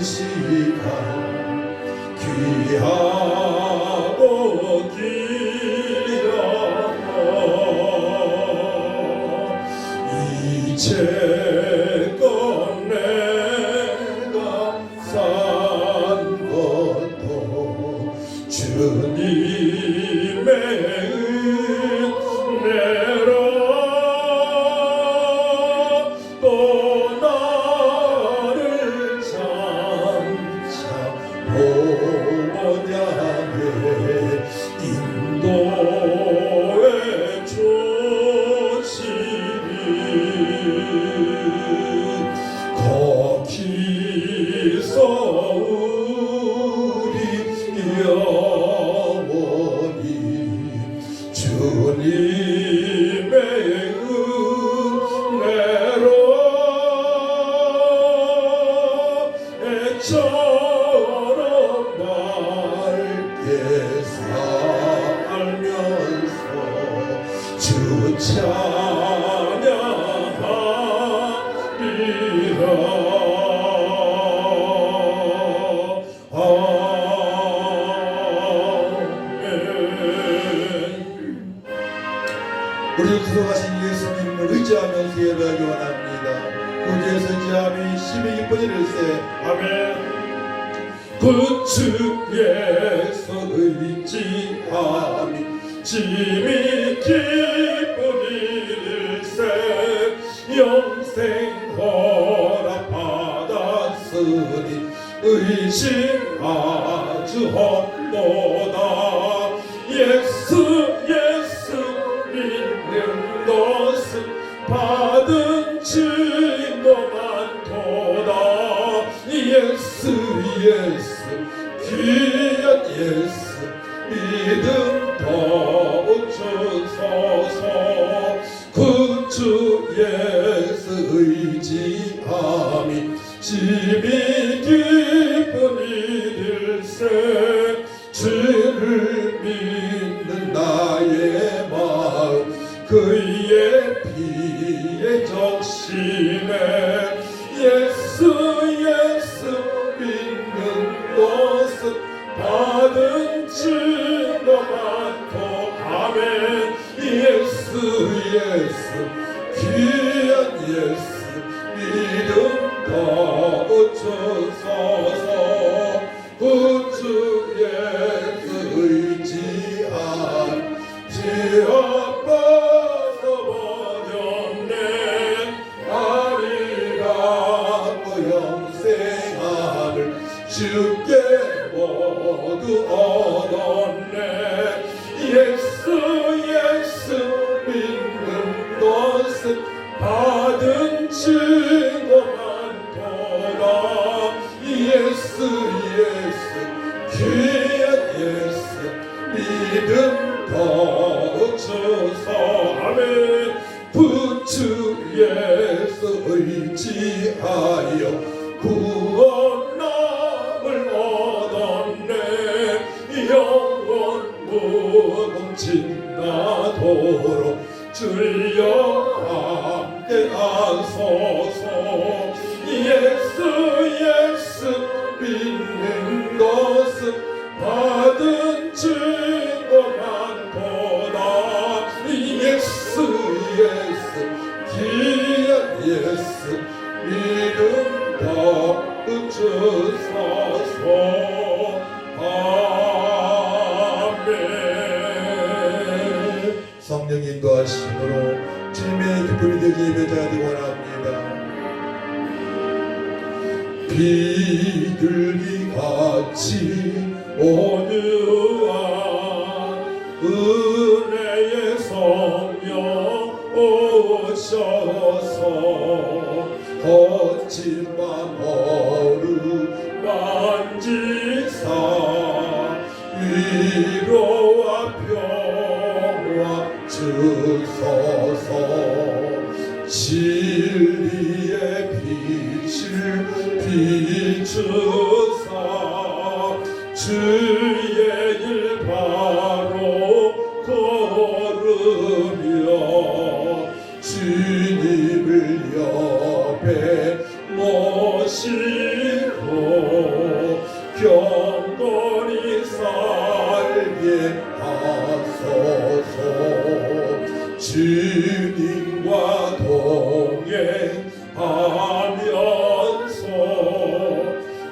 시간 귀하고 길어도 이제껏 내가 산 것도 주님의 은혜로 또 나를 장차 보냐네 인도해 주시리 거기서 우리 영원히 주님의 은혜로 애처럼 밝게 살면서 주 찬양하리라. 우리 구속하신 예수님을 의지하면서 예배하기 원합니다. 구주의 선지함이 심히 기뻐지를 세. 아멘. 구주에서 의지함이 심히 기뻐지를 세. 영생 허락 받았으니 의심하지 없도다. 예수 믿는 것은 받은 증거 많도다. 예수 귀한 예수 믿음 더욱 주소서. 구주 예수 의지함이 심히 기쁜 일일세. 주를 믿는 나의 마음 그의 피에 적시네. 예수 믿는 것은 받은 증거 많고. 아멘. 예수 귀한 예수 믿음 더욱 주소서. 구주 예수 의지한 지 아파서 버렸네. 아리가 또 영생함을 주께 모두 얻었네. 예수 믿는 것은 받은 증거 많도다. 예수 귀한 예수 믿음 더욱 주소. 아멘. 구주 예수 의지하여 구원함을 얻었네. 영원 무궁진 나도록 주여 함께 하소서. 예수 믿는 것은 받은 증거 많도다. 예수 귀한 예수 믿음 더욱 주소서. 아멘. 성령 인도하심으로 주님의 기쁨이 되기 예배자가 되기 원합니다. 비둘기 같이 온유한 은혜의 성령 오셔서 거친 맘 어루만지사 위로와 평화 주소서. 진리의 빛을 비추사 주의 길 바로 걸으며 주님을 옆에 모시고 주님과 동행하면서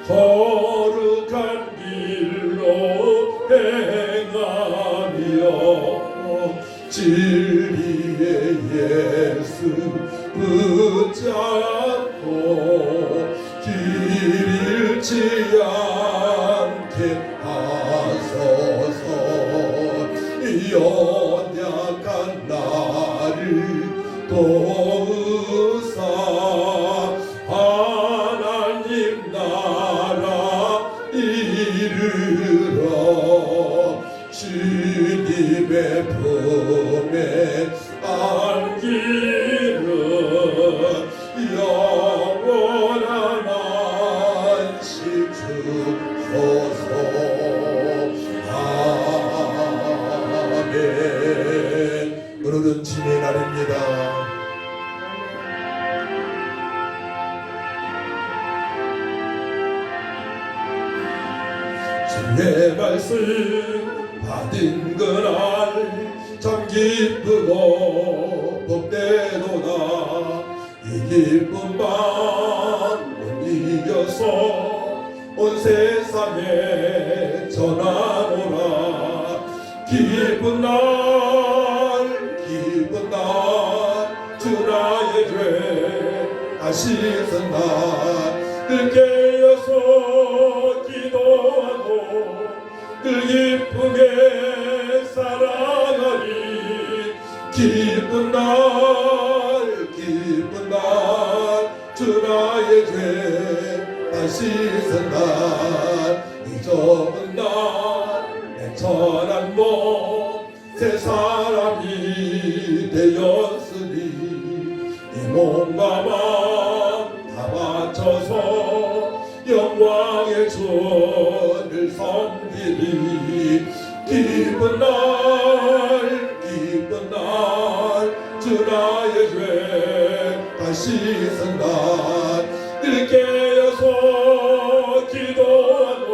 거룩한 길로 행하며 진리의 예수 붙잡고 길 잃지 않게 하소서. 연약한 나를 도우사 하나님 나라 이르러 주님의 품에 안기는 영원한 안식 주소서. 오늘은 주님의 날입니다. 주의 말씀 받은 그날 참 기쁘고 복되도다. 이 기쁨만 못 이겨서 온 세상에 전하노라. 기쁜 날 주 나의 죄 다시 선 날 늘 깨어서 기도하고 늘 기쁘게 살아가리. 기쁜 날 주 나의 죄 다시 선 날 잊어본 날 천한 몸 새 사람이 되었으니 이 몸과 마음 다 바쳐서 영광의 주를 섬기리. 기쁜 날 주 나의 죄 다시 선 날 늘 깨어서 기도하고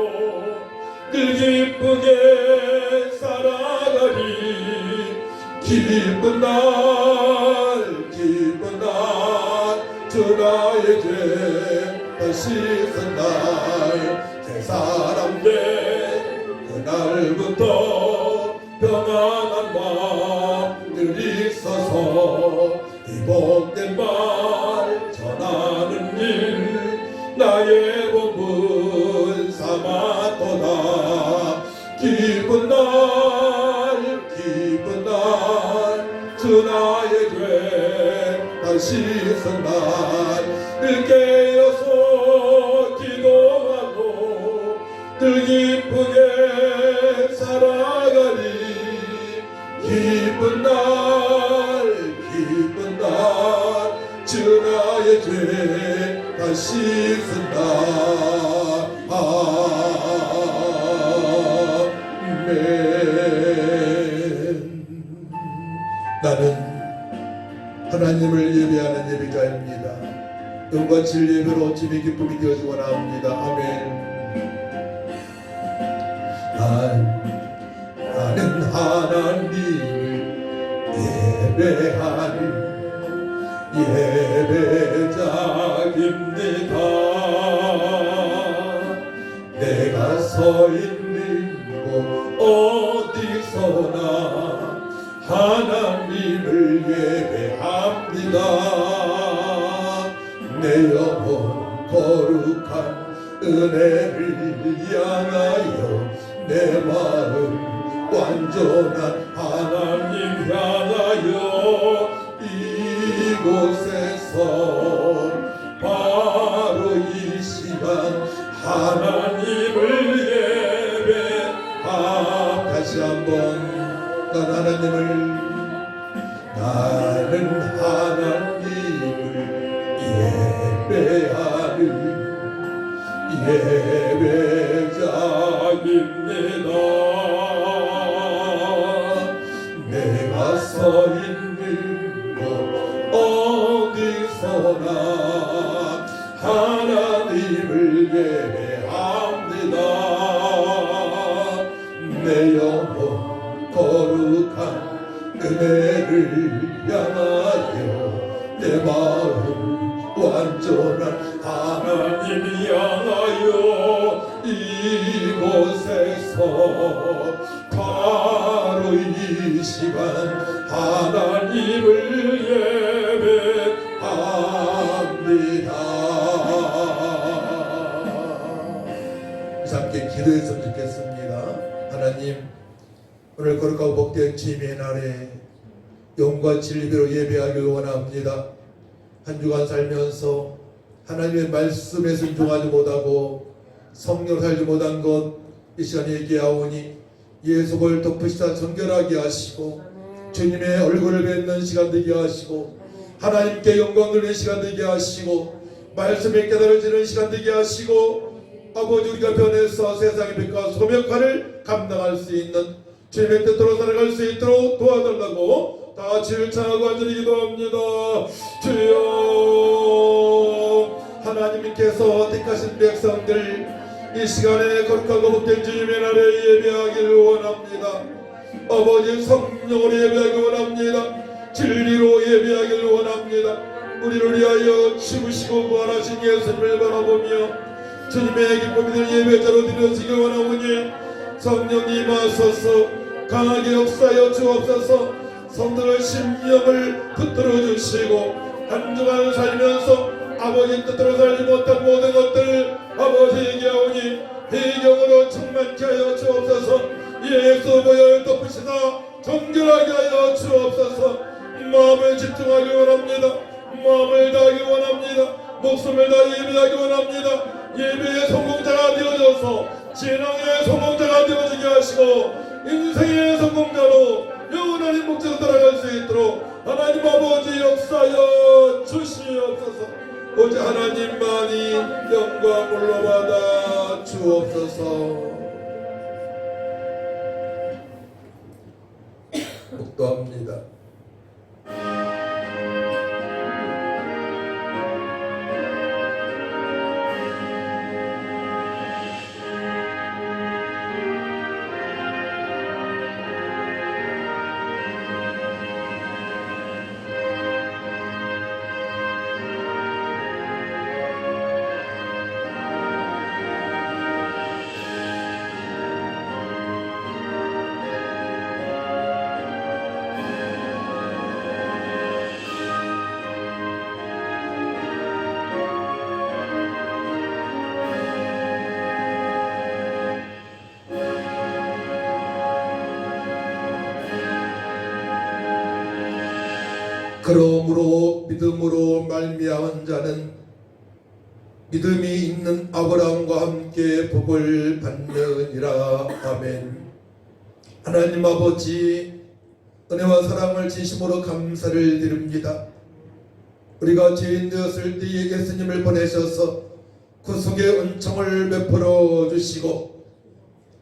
늘 기쁘게 살아가리. 기쁜 날 주 나의 죄 다시 선 날 새 사람 된 그날부터 평안한 마음 늘 있어서 이 복된 말 전하는 일 나의 본분 삼았도다. 기쁜 날 주 나의 죄 다시 선 날 늘 깨어서 기도하고 늘 기쁘게 살아가리. 기쁜 날 주 나의 죄 다시 선 날. 아멘. 나는 하나님을 예배하는 예배자입니다. 은과 진리로 주님의 기쁨이 되어주고 나옵니다. 아멘. 나는 하나님을 예배하는 예배자입니다. 내가 서 있는 곳 어디서나 하나님을 예배합니다. 내 영혼 거룩한 은혜를 향하여 내 마음 완전한 하나님 향하여 이곳에서 바로 이 시간 하나님을 예배합니다. 다시 한번 나는 하나님을 예배하는 예배자입니다. 내가 서 있는 곳 어디서나 하나님을 예배합니다. 내 영혼 거룩한 은혜를 향하 내 마음 완전한 하나님 향하여 이곳에서 바로 이 시간 하나님을 예배합니다. 함께 기도했으면 좋겠습니다. 하나님, 오늘 거룩하고 복된 주님의 날에 영과 진리로 예배하길 원합니다. 한 주간 살면서 하나님의 말씀에 순종하지 못하고 성령 살지 못한 것 이 시간에 얘기하오니 예속을 덮으시다 정결하게 하시고 주님의 얼굴을 뵙는 시간 되게 하시고 하나님께 영광 돌리는 시간 되게 하시고 말씀에 깨달아지는 시간 되게 하시고 아버지, 우리가 변해서 세상의 빛과 소명화를 감당할 수 있는 주님의 뜻대로 살아갈 수 있도록 도와달라고 다 같이 청하고 간절히 기도합니다. 주여, 하나님께서 택하신 백성들 이 시간에 거룩하고 복된 주님의 날에 예배하기를 원합니다. 아버지, 성령으로 예배하기 원합니다. 진리로 예배하기를 원합니다. 우리를 위하여 죽으시고 부활하신 예수님을 바라보며 주님의 기쁨이 될 예배자로 드려지길 원하오니 성령님 하소서 강하게 역사하여 주옵소서. 성도의 심령을 붙들어 주시고 한 주간 살면서 아버지 뜻대로 살지 못한 모든 것들 아버지에게 하오니 배경으로 충만케 하여 주옵소서. 예수 보혈 덮으시다 정결하게 하여 주옵소서. 마음을 집중하기 원합니다. 마음을 다하기 원합니다. 목숨을 다해 예배하기 원합니다. 예배의 성공자가 되어져서 신앙의 성공자가 되어지게 하시고 인생의 성공자로 영원한 행복자로 따라갈 수 있도록 하나님 아버지 역사하여 주시옵소서. 오직 하나님만이 영광을 받아 주옵소서. 묵도합니다. 그러므로 믿음으로 말미암은 자는 믿음이 있는 아브라함과 함께 복을 받느니라. 아멘. 하나님 아버지, 은혜와 사랑을 진심으로 감사를 드립니다. 우리가 죄인 되었을 때 예수님을 보내셔서 구속의 은총을 베풀어 주시고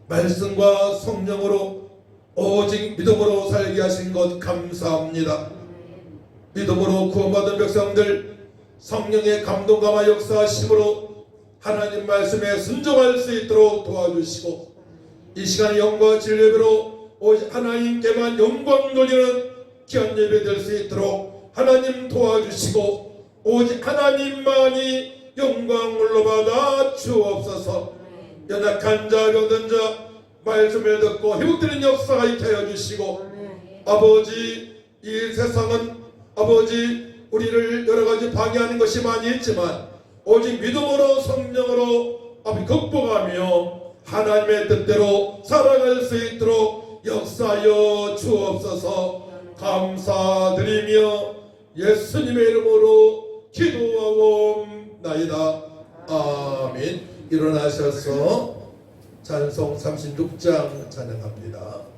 말씀과 성령으로 오직 믿음으로 살게 하신 것 감사합니다. 믿음으로 구원받은 백성들 성령의 감동감화 역사하심으로 하나님 말씀에 순종할 수 있도록 도와주시고 이 시간 영과 진리로 오직 하나님께만 영광 돌리는 귀한 예배 될 수 있도록 하나님 도와주시고 오직 하나님만이 영광을 받아 주옵소서. 연약한 자 병든 자 말씀을 듣고 회복되는 역사가 있게 하여 주시고 아버지, 이 세상은 아버지 우리를 여러가지 방해하는 것이 많이 있지만 오직 믿음으로 성령으로 아버지 극복하며 하나님의 뜻대로 살아갈 수 있도록 역사하여 주옵소서. 감사드리며 예수님의 이름으로 기도하옵나이다. 아멘. 일어나셔서 찬송 36장 찬양합니다.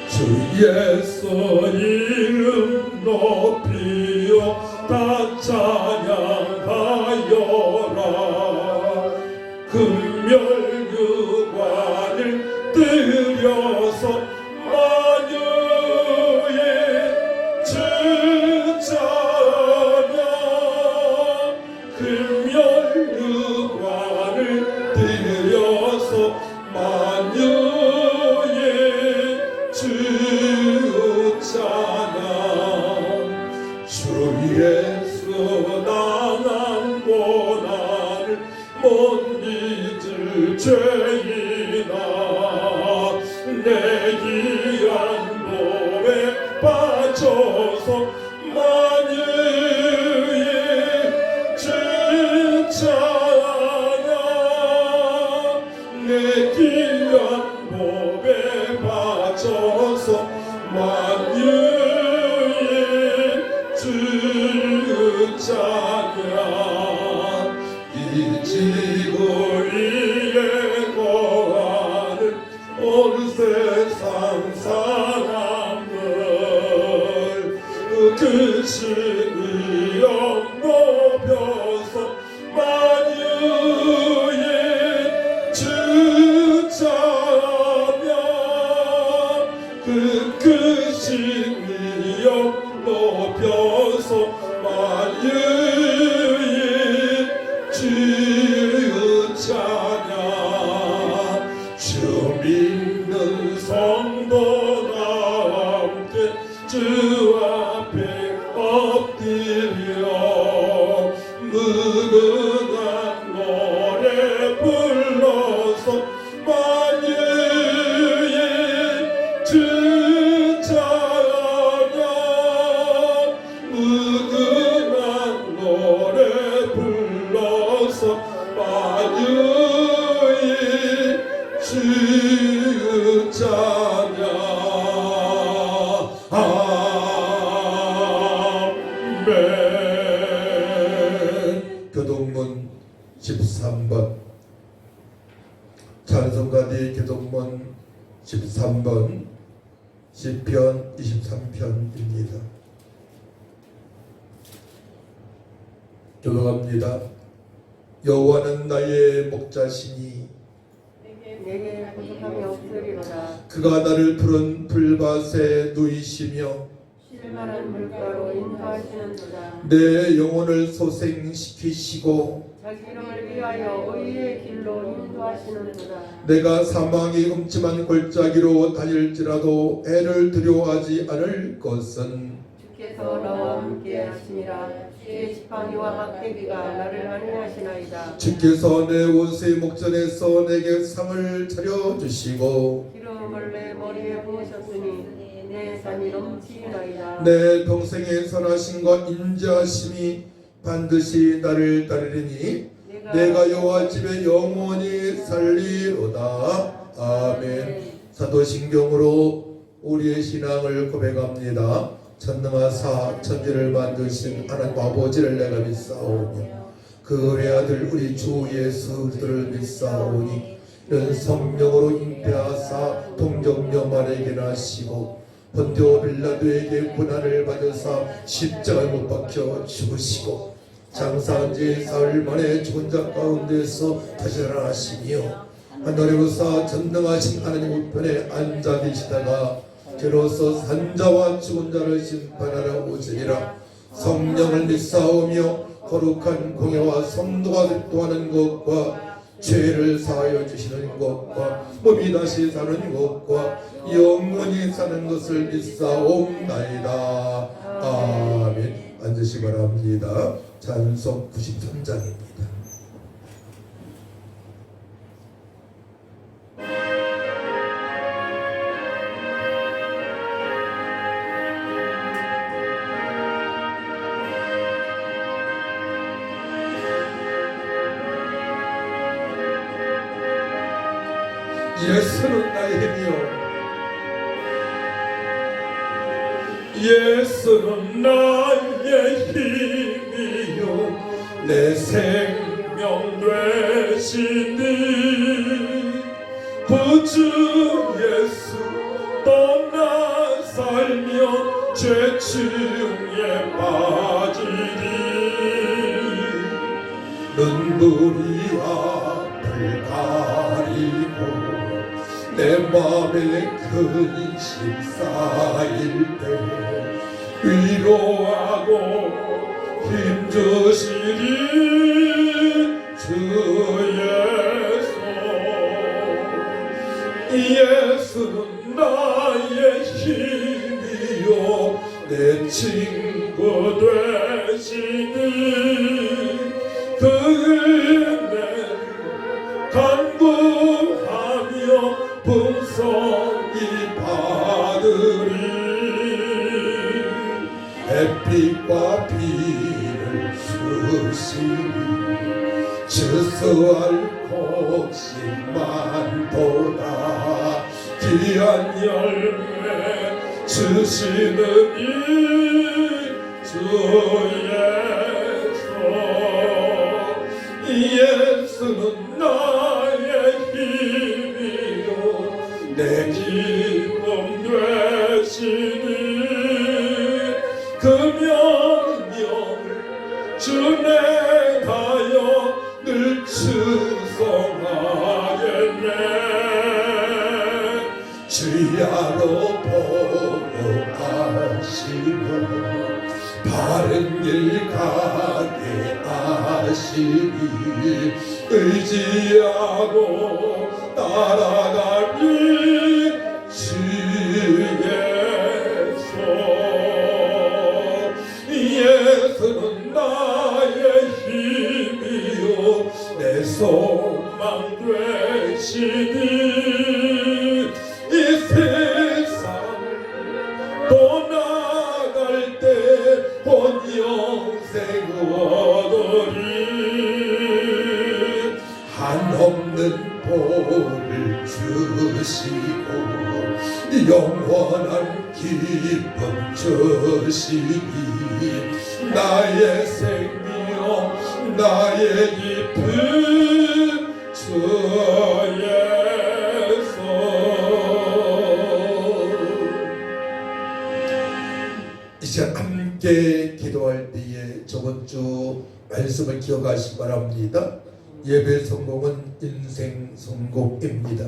주 예수 이름 높이어 다 찬양하여라. 금멸유관을 들여서 만유의 주 찬양 죄인아 내 귀한 몸에 빠져서 만유의 주차하냐 내 귀한 몸에 빠져서 만유의 주차냐 이 지구 위에 거하는 온 세상 사람들 그 신이 높여서 만유의 주차하며 그 신이 높여서 만유의 주차냐 주 믿는 성도가 함께 주 앞에 엎드려 무궁한 노래 불러서 만유의 주차하며 무궁한 노래 불러서 만유의 주차냐 아멘. 교동문 13번 찬송가대 교동문 13번 시편 23편입니다. 교독합니다. 여호와는 나의 목자시니 내게 부족함이 없으리로다. 그가 나를 푸른 풀밭에 누이시며 쉴만한 물가로 인도하시는도다. 내 영혼을 소생시키시고 자기 이름을 위하여 의의 길로 인도하시는도다. 내가 사망의 음침한 골짜기로 다닐지라도 애를 두려워하지 않을 것은 주께서 나와 함께 하시니라. 주의 지팡이와 막대기가 나를 안위하시나이다. 주께서 내 원수의 목전에서 내게 상을 차려주시고 기름을 내 머리에 부으셨으니 내 산이 넘치나이다. 내 평생의 선하심과 인자하심이 반드시 나를 따르리니 내가 여호와 집에 영원히 살리로다. 아멘. 사도신경으로 우리의 신앙을 고백합니다. 전능하사 천지를 만드신 하나님 아버지를 내가 믿사오며 그 외아들 우리 주 예수 그리스도를 믿사오니 이런 성령으로 잉태하사 동정녀 마리아에게 나시고 본디오 빌라도에게 고난을 받으사 십자가에 못 박혀 죽으시고 장사한 지 사흘 만에 죽은 자 가운데서 다시 살아나시며 하늘에 오사 전능하신 하나님 우편에 앉아 계시다가 저로서 산자와 죽은 자를 심판하러 오시리라. 성령을 믿사오며 거룩한 공예와 성도가 됐도하는 것과 죄를 사하여 주시는 것과 몸이 다시 사는 것과 영원히 사는 것을 믿사옵나이다. 아멘. 앉으시 바랍니다. 찬송 93장입니다. 예수는 나의 힘이요 예수는 나의 힘이요 내 생명 되시니 구주 예수 떠나 살며 죄중에 빠지리 눈물이 앞을 가리고 내 맘에 근심 쌓일 때 위로하고 힘주시리 주 예수는 나의 힘이요 내 친구 되시니 그 은혜 간구 주시니 주수할 곡식만 도다 귀한 열매 주시는 이 주 예수는 나의 힘이요 내 기쁨 되시니 그 명령을 주내 가여 늘 충성하겠네 주야로 보호하시고 바른 길 가게 하시니 의지하고 따라가니 주 예수는 나의 힘이요 내 소망 되시니 이 세상을 떠나갈 때 본 영생 얻으리 한없는 복을 주시고 영원한 기쁨 주시니 나의 생명 나의 기쁨 주 예수 이제 함께 기도할 때에 저번 주 말씀을 기억하시기 바랍니다. 예배 성공은 인생 성공입니다.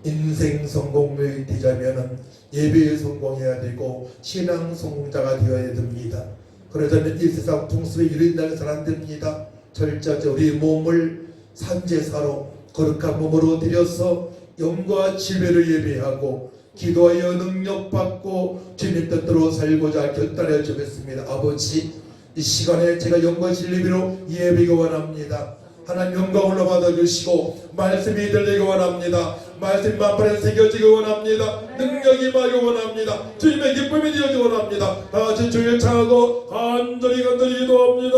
인생 성공을 되자면은 예배에 성공해야 되고 신앙 성공자가 되어야 됩니다. 그러자면 이 세상 풍습에 유린당을 살안 됩니다. 철저히 우리 몸을 산제사로 거룩한 몸으로 들여서 영과 지배를 예배하고 기도하여 능력받고 주님 뜻대로 살고자 결단해 주겠습니다. 아버지 이 시간에 제가 영과 진리로 예배가 원합니다. 하나님 영광을 받아주시고 말씀이 들리기 원합니다. 말씀 만판에 새겨지기 원합니다. 능력이 임하기 원합니다. 주님의 기쁨이 되어지기 원합니다. 다같이 주를 찬하고 간절히 기도합니다.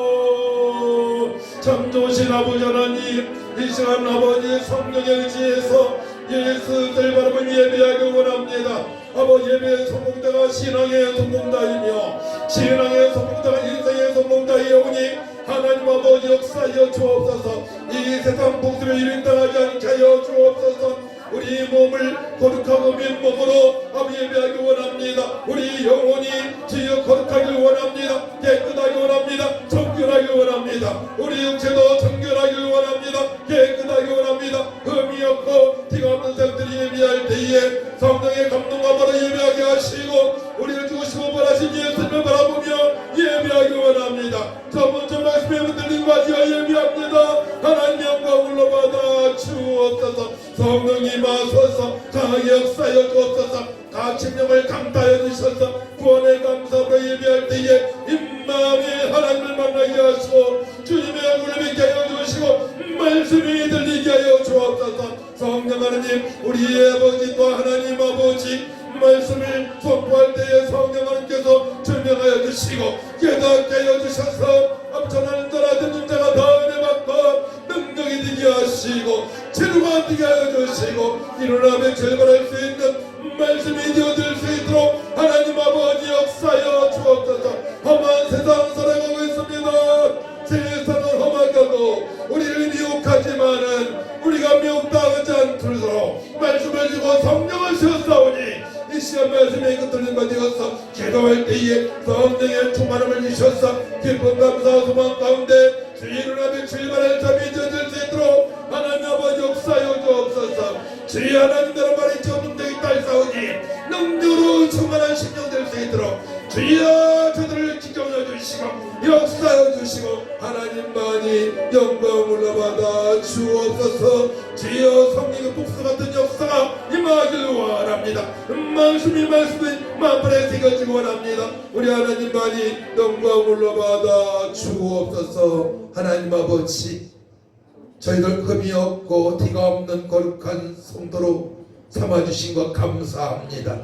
주여 참 좋으신 아버지 하나님 이 시간 아버지 성령에 의지해서 예수를 바라보며 예배하기 원합니다. 아버지 예배의 성공자가 신앙의 성공자이며 신앙의 성공자가 인생의 성공자이오니 하나님 아버지 역사하여 주옵소서. 이 세상 복수를 일인당하지 않게 하여 주옵소서. 우리 몸을 거룩하고 맨몸으로 아버지 예배하기 원합니다. 우리 영혼이 주여 거룩하길 원합니다. 깨끗하기 원합니다. 정결하기 원합니다. 우리 육체도 정결하길 원합니다. 깨끗하기 원합니다. 흠이 없고 티가 없는 사람들이 예배할 때에 성령의 감동과 바로 예배하게 하시고 우리를 주시고 벌하신 예수님을 바라보며 예배하기 원합니다. 저번주 말씀에 붙들린 바지와 예배합니다. 하나님 영광을 받아 주옵소서. 성령이 마소서 강하게 역사하여 주옵소서. 각 심령을 강타하여 주셔서 구원의 감사로 예배할 때에 임마음에 하나님을 만나게 하시고 주님의 얼굴을 뵙게 하여 주시고 말씀이 들리게 하여 주옵소서. 성령 하나님 우리의 아버지 또 하나님 아버지 말씀을 선포할 때에 성령 하나님께서 증명하여 주시고 깨닫게 하여 주셔서 앞전하는 자라 듣는 자가 다 은혜 받고 능력이 되게 하시고 치료가 되게 하여 주시고 일어나며 절반할 수 있는 말씀이 되어질 수 있도록 하나님 아버지 역사여 주옵소서. 험한 세상 살아가고 있습니다. 세상은 험하고 우리를 미혹하지만은 우리가 미혹당하지 않도록 말씀을 주고 성령을 주었사오니 이 시간 말씀에 이것들을 받으어서 기도할 때에 성령의 충만함을 주셔서 기쁨 감사 소망 가운데 주의 일어나며 출발할 잠이 되어질 수 있도록 하나님 아버지 역사여 주옵소서. 주의 하나님대로 말했지 없는 데이 딸싸우니 능력으로 충만한 심령 될 수 있도록 주여 저들을 지켜내 주시고 역사여 주시고 하나님만이 영광을 받아 주옵소서. 주여 성령의 복수 같은 역사가 임하길 원합니다. 말씀이 만판에 새겨지기 원합니다. 우리 하나님만이 영광을 받아 주옵소서. 하나님 아버지 저희들 흠이 없고 티가 없는 거룩한 성도로 삼아주신 것 감사합니다.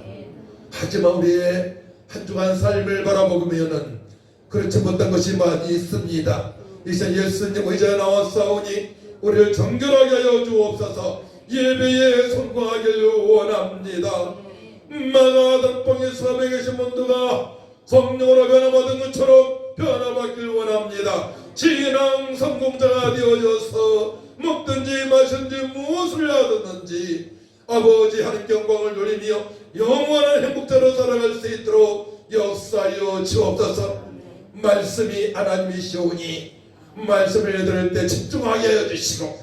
하지만 우리의 한 주간 삶을 바라보면은 그렇지 못한 것이 많이 있습니다. 이제 예수님 의자에 나와 싸우니 우리를 정결하게 하여 주옵소서. 예배에 성공하기를 원합니다. 마가다방에 수함에 계신 분들과 성령으로 변화받은 것처럼 변화받기를 원합니다. 신앙 성공자가 되어져서 먹든지 마시든지 무엇을 하든지 아버지 하나님께 영광을 돌리며 영원한 행복자로 살아갈 수 있도록 역사하여 주옵소서. 말씀이 하나님이시오니 말씀을 들을 때 집중하게 하여 주시고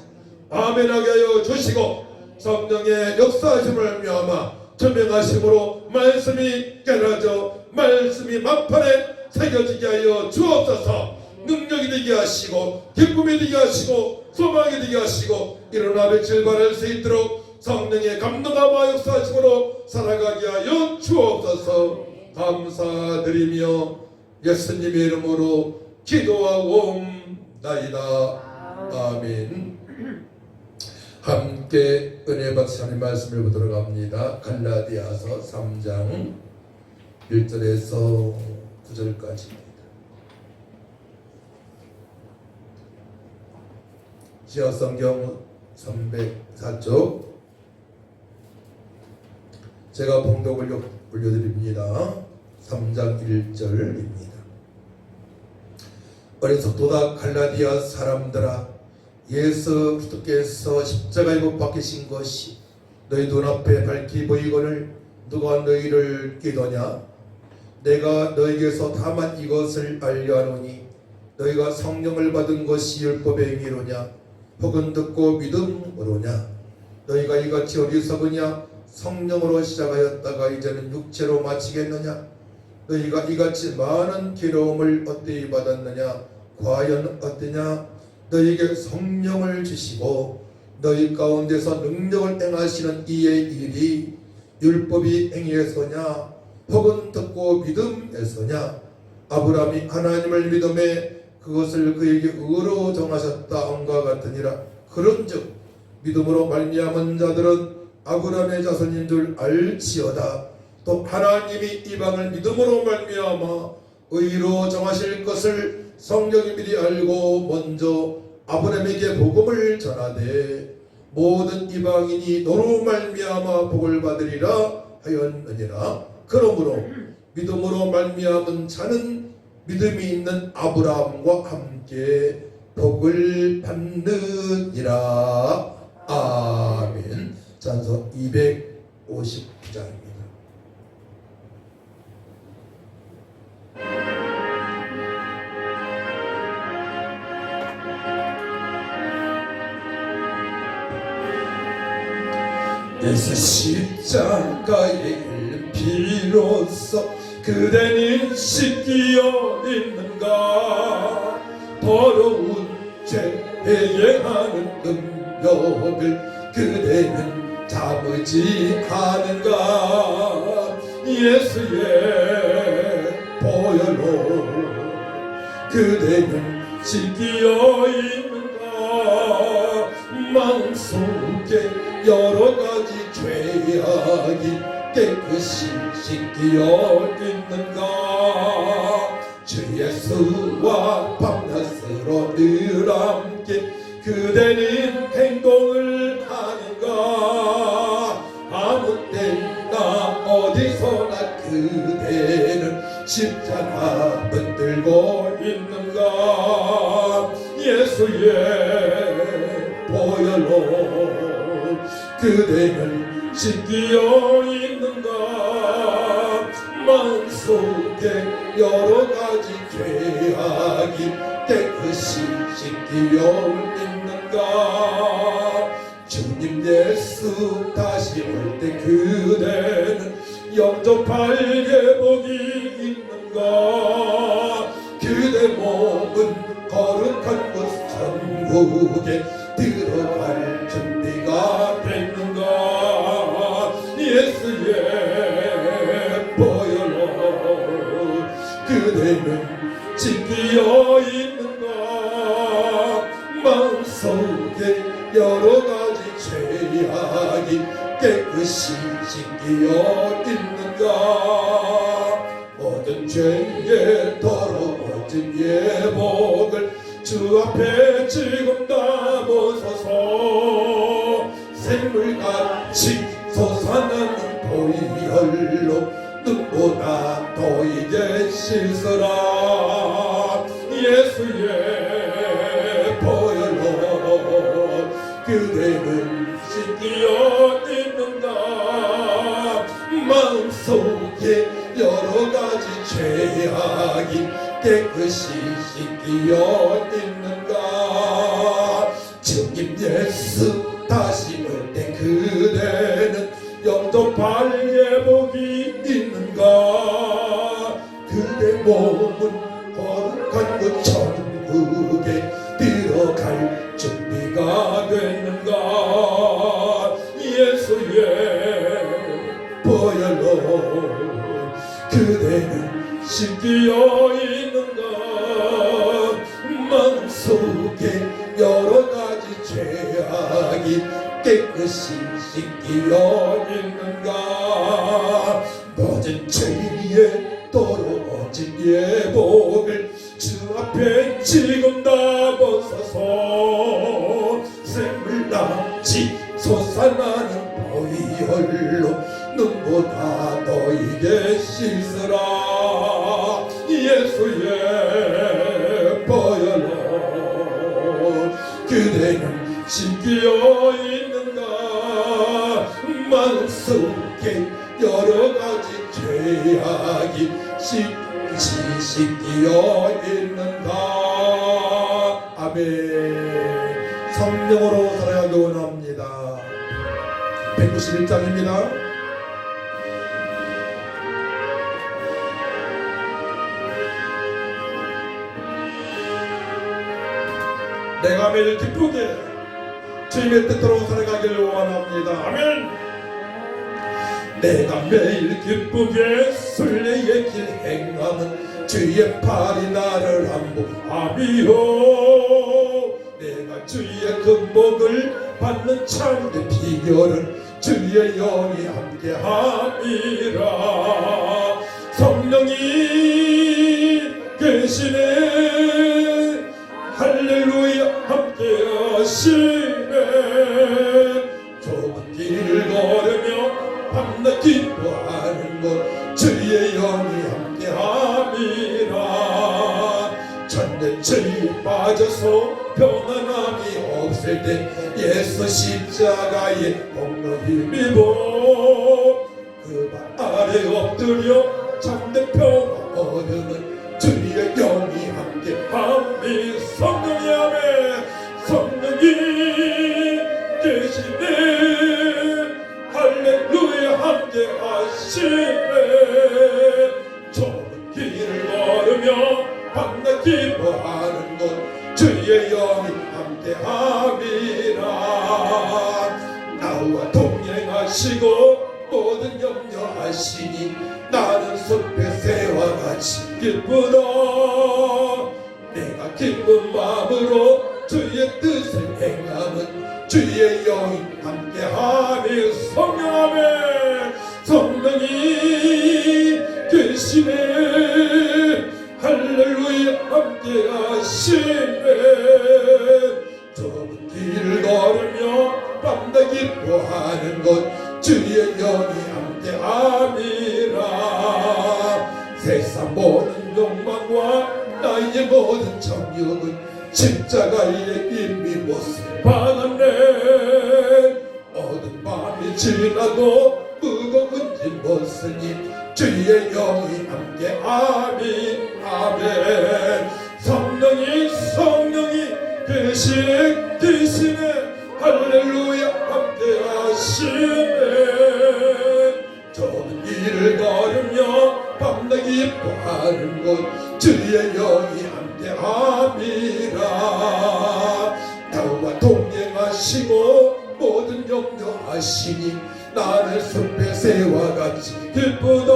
아멘하게 하여 주시고 성령의 역사하심을 묘하마 투명하심으로 말씀이 깨달아져 말씀이 만판에 새겨지게 하여 주옵소서. 능력이 되게 하시고 기쁨이 되게 하시고 소망이 되게 하시고 일어나 며칠 바랄 수 있도록 성령의 감동함과 역사하심으로 살아가게 하여 주옵소서. 감사드리며 예수님의 이름으로 기도하옵나이다. 아멘. 함께 은혜 받으시 하나님 말씀을 보도록 합니다. 갈라디아서 3장 1절에서 9절까지입니다. 지역성경 304쪽 제가 봉독을 올려드립니다. 3장 1절입니다. 어리석도다 갈라디아 사람들아, 예수 그리스도께서 십자가에 못 박히신 것이 너희 눈앞에 밝히 보이거늘 누가 너희를 깨더냐? 내가 너희에게서 다만 이것을 알려 하노니 너희가 성령을 받은 것이 율법의 행위로냐 혹은 듣고 믿음으로냐? 너희가 이같이 어리석으냐? 성령으로 시작하였다가 이제는 육체로 마치겠느냐? 너희가 이같이 많은 괴로움을 어떻게 받았느냐? 과연 어떠냐? 너희에게 성령을 주시고 너희 가운데서 능력을 행하시는 이의 일이 율법이 행위에서냐 혹은 듣고 믿음에서냐? 아브라함이 하나님을 믿음에 그것을 그에게 의로 정하셨다 함과 같으니라. 그런즉 믿음으로 말미암은 자들은 아브라함의 자손인 줄 알지어다. 또 하나님이 이방을 믿음으로 말미암아 의로 정하실 것을 성령이 미리 알고 먼저 아브라함에게 복음을 전하되 모든 이방인이 너로 말미암아 복을 받으리라 하였느니라. 그러므로 믿음으로 말미암은 자는 믿음이 있는 아브라함과 함께 복을 받느니라. 아멘. 찬송 250장입니다. 예수 십자가의 흘린 피로써 그대는 씻기어 있는가? 더러운 죄 회개하는 능력을 그대는 참지 않은가? 예수의 보혈로 그대는 씻기어 있는가? 마음속에 여러 가지 죄악이 깨끗이 씻기어 있는가? 주 예수와 밤낮으로 늘 함께 그대는 행동을 하는가? 아무 때나 어디서나 그대는 십자가 붙들고 있는가? 예수의 보혈로 그대는 씻기어 있는가? 마음속에 여러 가지 죄악이 깨끗이 씻기어 있는가? 주님 예수 다시 올 때 그대는 영접할 회복이 있는가? 그대 몸은 거룩한 곳 천국에 들어갈 준비가 됐는가? 예수의 보혈로 그대는 씻기어 있는가? 마음속에 여러 가지 죄악이 깨끗이 씻기어 있는가? 오 죄에 더러워진 예복을 주 앞에 지금 담으소서. 샘물같이 솟아나는 보혈로 눈보다 더 이게 씻으라. 예수의 보혈로 그대는 씻기어 있는가. 마음속에 여러가지 죄악이 깨끗이 씻기어 있는가. 주님 예수 다시 올 때 그대는 영접할 예복이 있는가. 그대 몸은 거룩한 그 천국에 들어갈 준비가 됐는가. 예수의 보혈로 그대는 씻기어 있는가. 마음속에 여러가지 죄악이 깨끗이 씻기어 있는가. 모든 죄에 더러워진 예복을 주 앞에 지금 다 벗어서 샘물같이 솟아나는 보혈로 눈보다 너에게 씻으라. 예수의 보혈로 그대는 씻기어 있는가. 마음속에 여러가지 죄악이 씻기어 있는가. 아멘. 성령으로 살아가기 원합니다. 191장입니다. 내가 매일 기쁘게 주님의 뜻대로 살아가기를 원합니다. 아멘. 내가 매일 기쁘게 순례의 길 행함은 주의 팔이 나를 안보함이요. 내가 주의 금복을 받는 참된 비결은 주의 영이 함께함이라. 성령이 계시네. 할렐루야 함께하시네. 좁은 길을 걸으며 밤낮 기뻐하는 것 주의 영이 함께함이라. 전대 죄에 빠져서 평안함이 없을 때 예수 십자가의 공로 힘입어 그 발 아래 엎드려 참된 평화 얻으는 주의 영이 함께함이. 성령이 아멘. 성령이 계시네. 할렐루야 함께하시네. 좁은 길을 걸으며 밤낮 기뻐하는 것 주의 영이 함께함이라. 나와 동행하시고 모든 염려하시니 나는 숲의 새와 같이 기쁘다. 내가 기쁜 마음으로 주의 뜻을 행함은 주의 영이 함께하며. 성령아멘. 성령이 계시네. 할렐루야 함께하시네. 좁은 길을 걸으며 밤낮 기뻐하는 것 주의 영이 함께함이라. 세상 모든 욕망과 나의 모든 정욕은 십자가의 이미 못을 받았네. 모든 밤이 지나도 무거운 짐 벗으니 주의 영이 함께하니. 아멘. 성령이 계시네. 할렐루야 함께하시네. 좁은 길을 걸으며 밤낮 기뻐하는 것 주의 영이 함께함이라. 나와 동행하시고 모든 염려하시니 나는 숲의 새와 같이 기쁘다.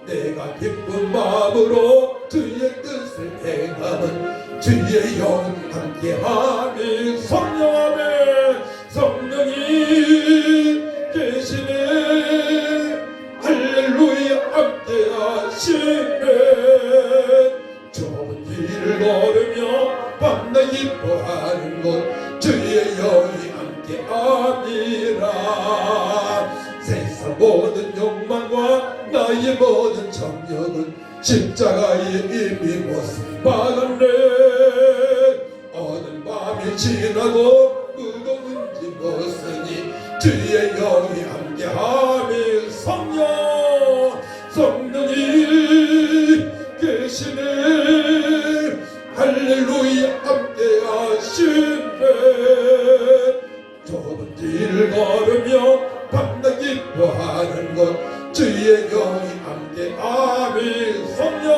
내가 기쁜 마음으로 주의 뜻을 행함은 주의 영 함께하니. 성령아멘. 성령이 계시네. 할렐루야 함께하시네. 하시네. 좁은 길을 걸으며 밤낮 기뻐하는 것 주의 영이 함께함이라. 세상 모든 욕망과 나의 모든 정력은 십자가에 이미 못 박았네. 어느 밤이 지나고 무거운 짐 벗으니 주의 영이 함께함이 성령이 계시네. 할렐루야 함께하시네. 좁은 길을 걸으며 밤낮 기뻐하는 것 주의 영이 함께함이 성령이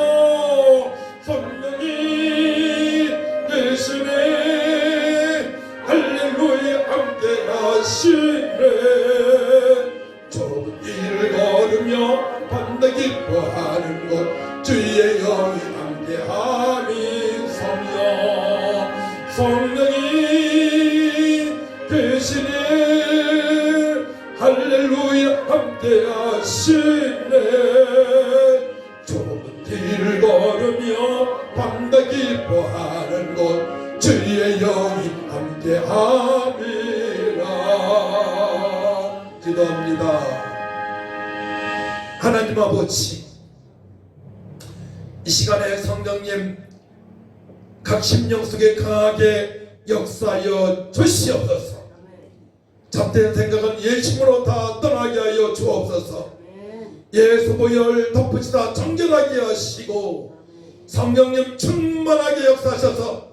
계시네. 할렐루야 함께하시네. 좁은 길을 걸으며 밤낮 기뻐하는 것 주의 영이 함께함이 성령이 계시네. 할렐루야 함께하시네. 좁은 길을 걸으며 밤낮 기뻐하는 것 주의 영이 함께함이라. 기도합니다. 하나님 아버지, 이 시간에 성령님 각 심령 속에 강하게 역사하여 주시옵소서. 잡된 생각은 예심으로 다 떠나게 하여 주옵소서. 예수보혈 덮으시다 정결하게 하시고 성령님 충만하게 역사하셔서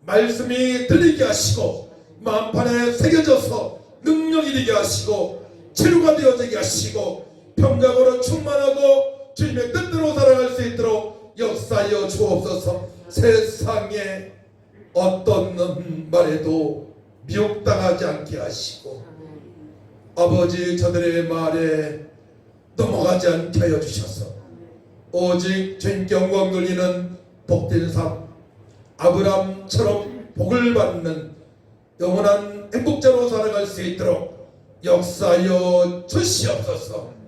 말씀이 들리게 하시고 마음판에 새겨져서 능력이 되게 하시고 치료가 되어지게 하시고 평강으로 충만하고 주님의 뜻대로 살아갈 수 있도록 역사하여 주옵소서. 세상에 어떤 말에도 미혹당하지 않게 하시고 아버지 저들의 말에 넘어가지 않게 하여 주셔서 오직 주님께 영광 돌리는 복된 삶, 아브람처럼 복을 받는 영원한 행복자로 살아갈 수 있도록 역사하여 주시옵소서.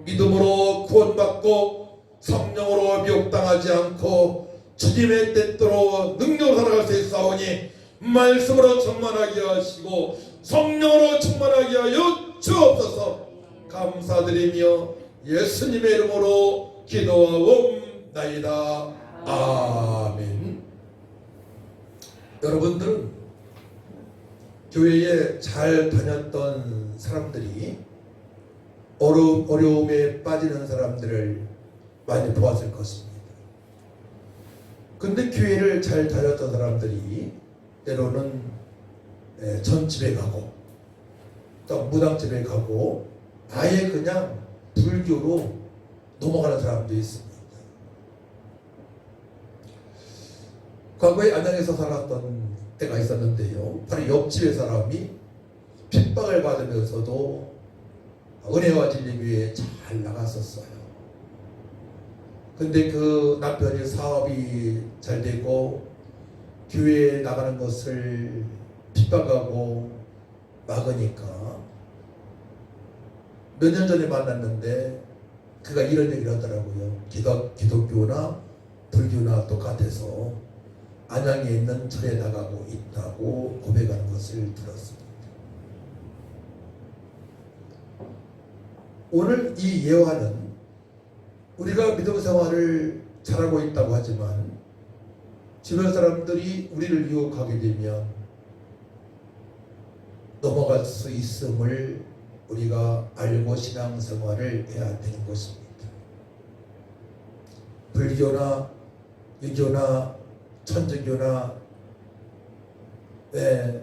믿음으로 구원받고 성령으로 미혹당하지 않고 주님의 뜻대로 능력으로 살아갈 수 있사오니 말씀으로 충만하게 하시고 성령으로 충만하게 하여 주옵소서. 감사드리며 예수님의 이름으로 기도하옵나이다. 아멘. 여러분들은 교회에 잘 다녔던 사람들이 어려움에 빠지는 사람들을 많이 보았을 것입니다. 근데 교회를 잘 다녔던 사람들이 때로는 전집에 가고 또 무당집에 가고 아예 그냥 불교로 넘어가는 사람도 있습니다. 과거에 안양에서 살았던 때가 있었는데요. 바로 옆집의 사람이 핍박을 받으면서도 은혜와 진리 위에 잘 나갔었어요. 근데 그 남편이 사업이 잘 되고 교회에 나가는 것을 핍박하고 막으니까 몇 년 전에 만났는데 그가 이런 얘기를 하더라고요. 기독교나 불교나 똑같아서 안양에 있는 절에 나가고 있다고 고백하는 것을 들었습니다. 오늘 이 예화는 우리가 믿음 생활을 잘하고 있다고 하지만 주변 사람들이 우리를 유혹하게 되면 넘어갈 수 있음을 우리가 알고 신앙생활을 해야 되는 것입니다. 불교나 유교나 천주교나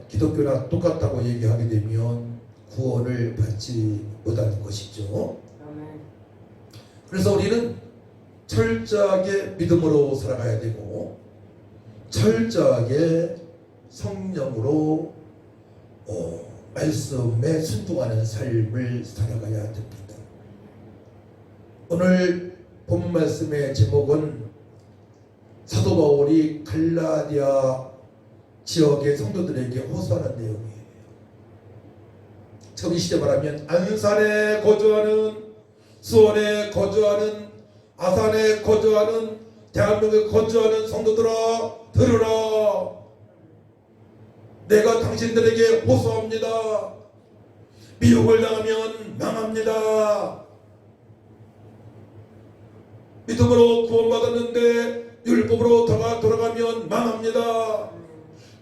기독교나 똑같다고 얘기하게 되면 구원을 받지 못하는 것이죠. 그래서 우리는 철저하게 믿음으로 살아가야 되고 철저하게 성령으로 말씀에 순종하는 삶을 살아가야 됩니다. 오늘 본 말씀의 제목은 사도 바울이 갈라디아 지역의 성도들에게 호소하는 내용이에요. 처음 이 시대 말하면 안산에 거주하는 수원에 거주하는 아산에 거주하는 대한민국에 거주하는 성도들아 들으라. 내가 당신들에게 호소합니다. 미혹을 당하면 망합니다. 믿음으로 구원받았는데 율법으로 돌아가면 망합니다.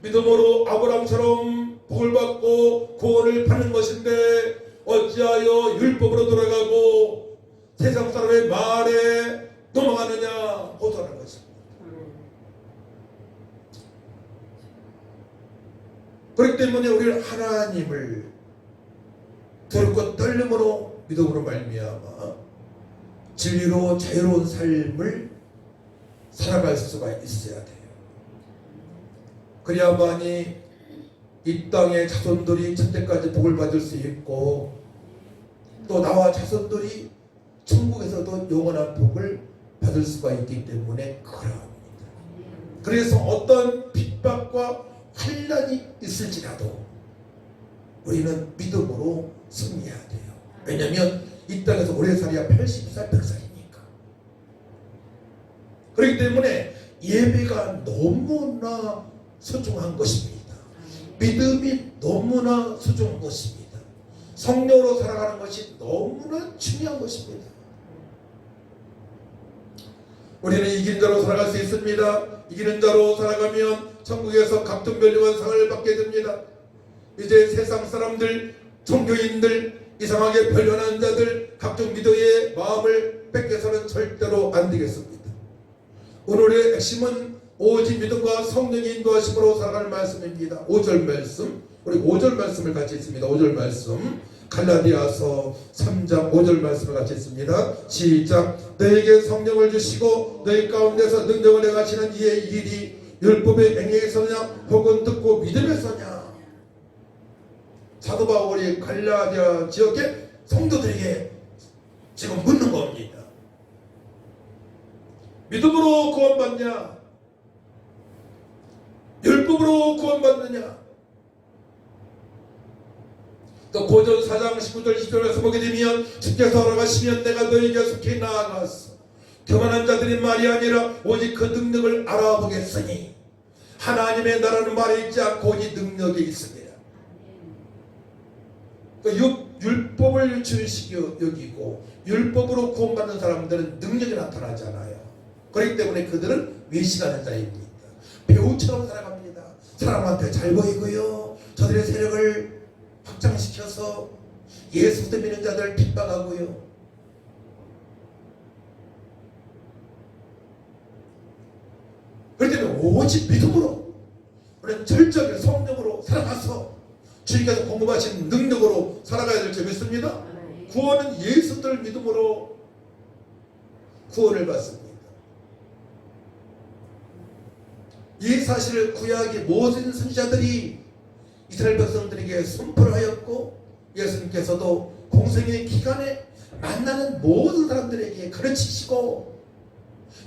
믿음으로 아브라함처럼 복을 받고 구원을 받는 것인데 어찌하여 율법으로 돌아가고 세상 사람의 말에 넘어가느냐 호소하는 것입니다. 그렇기 때문에 우리는 하나님을 두렵고 떨림으로 믿음으로 말미암아 진리로 자유로운 삶을 살아갈 수가 있어야 돼요. 그래야만이 이 땅의 자손들이 천대까지 복을 받을 수 있고 또 나와 자손들이 천국에서도 영원한 복을 받을 수가 있기 때문에 그러합니다. 그래서 어떤 핍박과 환난이 있을지라도 우리는 믿음으로 승리해야 돼요. 왜냐하면 이 땅에서 오래 살아야 80살, 100살이니까. 그렇기 때문에 예배가 너무나 소중한 것입니다. 믿음이 너무나 소중한 것입니다. 성령으로 살아가는 것이 너무나 중요한 것입니다. 우리는 이긴 자로 살아갈 수 있습니다. 이기는 자로 살아가면 천국에서 각종 멸류관 상을 받게 됩니다. 이제 세상 사람들, 종교인들, 이상하게 변련한 자들, 각종 믿음의 마음을 뺏겨서는 절대로 안 되겠습니다. 오늘의 핵심은 오직 믿음과 성령의 인도하심으로 살아가는 말씀입니다. 5절 말씀, 우리 5절 말씀을 같이 읽습니다. 5절 말씀, 갈라디아서 3장 5절 말씀을 같이 읽습니다. 시작. 너에게 성령을 주시고 너희 가운데서 능력을 행하시는 이의 일이 율법의 행위에서냐 혹은 듣고 믿음에서냐. 사도 바울이 갈라디아 지역의 성도들에게 지금 묻는 겁니다. 믿음으로 구원받냐? 율법으로 구원받느냐? 또 고전 4장 19절 20절에서 보게 되면 주께서 허락하시면 내가 너에게 속히 나아가서 교만한 자들이 말이 아니라 오직 그 능력을 알아보겠으니 하나님의 나라는 말에 있지 않고 오직 능력이 있습니다. 율법을 주의식 여기고 율법으로 구원받는 사람들은 능력이 나타나잖아요. 그렇기 때문에 그들은 외식하는 자입니다. 배우처럼 살아갑니다. 사람한테 잘 보이고요. 저들의 세력을 확장시켜서 예수 믿는 자들을 핍박하고요. 그렇기 때문에 오직 믿음으로 우리는 절정의 성령으로 살아가서 주님께서 공급하신 능력으로 살아가야 될 줄 믿습니다. 구원은 예수들 믿음으로 구원을 받습니다. 이 사실을 구약의 모든 선지자들이 이스라엘 백성들에게 선포를 하였고 예수님께서도 공생의 기간에 만나는 모든 사람들에게 가르치시고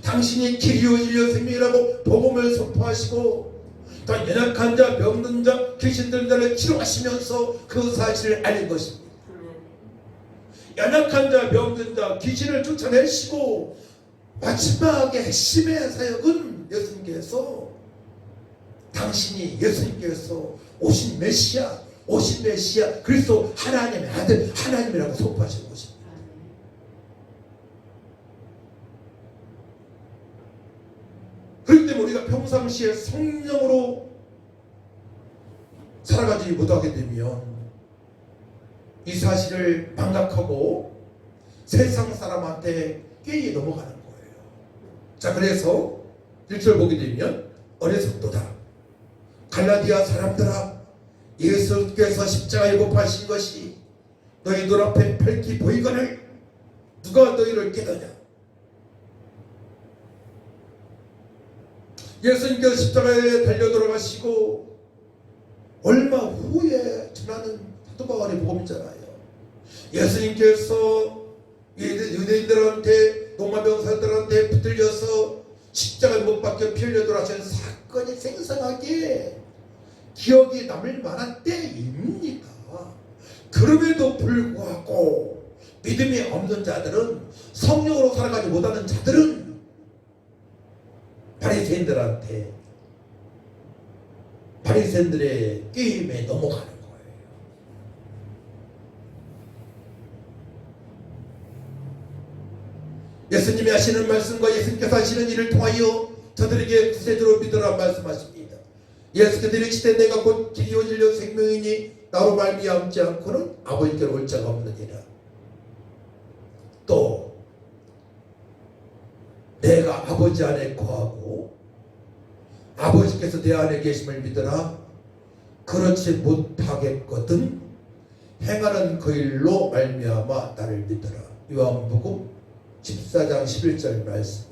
당신이 길이요 진리요 생명이라고 복음을 선포하시고 또 연약한 자, 병든 자, 귀신 들린 자를 치료하시면서 그 사실을 알린 것입니다. 연약한 자, 병든 자, 귀신을 쫓아내시고 마지막에 핵심의 사역은 예수님께서 당신이 예수님께서 오신 메시아 그리스도 하나님의 아들 하나님이라고 선포하신 것입니다. 그렇기 때문에 우리가 평상시에 성령으로 살아가지 못하게 되면 이 사실을 망각하고 세상 사람한테 꾀에 넘어가는 거예요. 자, 그래서 1절 보게 되면 어리석도다. 갈라디아 사람들아, 예수께서 십자가에 못 박히신 것이 너희 눈앞에 밝히 보이거늘 누가 너희를 깨더냐. 예수님께서 십자가에 달려 돌아가시고 얼마 후에 전하는 사도 바울의 복음이잖아요. 예수님께서 유대인들한테 로마 병사들한테 붙들려서 십자가에 못 박혀 피 흘려 돌아가신 사건이 생생하게 기억이 남을 만한 때입니다. 그럼에도 불구하고 믿음이 없는 자들은, 성령으로 살아가지 못하는 자들은 바리새인들한테, 바리새인들의 게임에 넘어가는 거예요. 예수님이 하시는 말씀과 예수님께서 하시는 일을 통하여 저들에게 구세주로 믿으라 말씀하십니다. 예수께서 이르시되 내가 곧 길이요 진리요 생명이니 나로 말미암지 않고는 아버지께로 올 자가 없느니라. 또 내가 아버지 안에 거하고 아버지께서 내 안에 계심을 믿으라. 그렇지 못하겠거든 행하는 그 일로 말미암아 나를 믿으라. 요한복음 14장 11절 말씀이에요.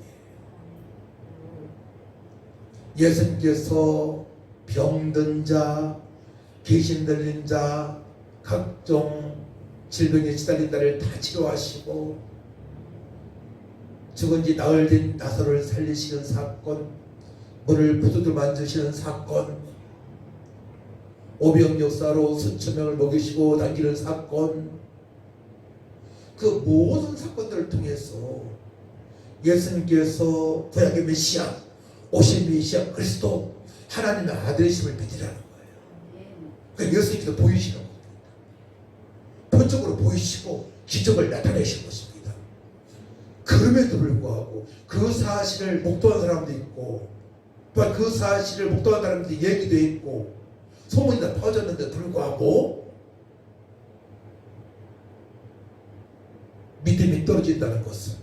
예수님께서 병든 자, 귀신 들린 자, 각종 질병에 시달린 자를 다 치료하시고 죽은 지 나흘 된 나사로를 살리시는 사건, 문을 부두들 만드시는 사건, 오병 역사로 수천 명을 먹이시고 남기는 사건, 그 모든 사건들을 통해서 예수님께서 구약의 메시아, 오신 메시아 그리스도 하나님의 아들이심을 믿으라는 거예요. 그러니까 예수님께서 보이시는 겁니다. 본적으로 보이시고 기적을 나타내신 것입니다. 그럼에도 불구하고 그 사실을 목도한 사람도 있고, 또한 그 사실을 목도한 사람들이 얘기도 있고 소문이 다 퍼졌는데 불구하고 믿음이 떨어진다는 것은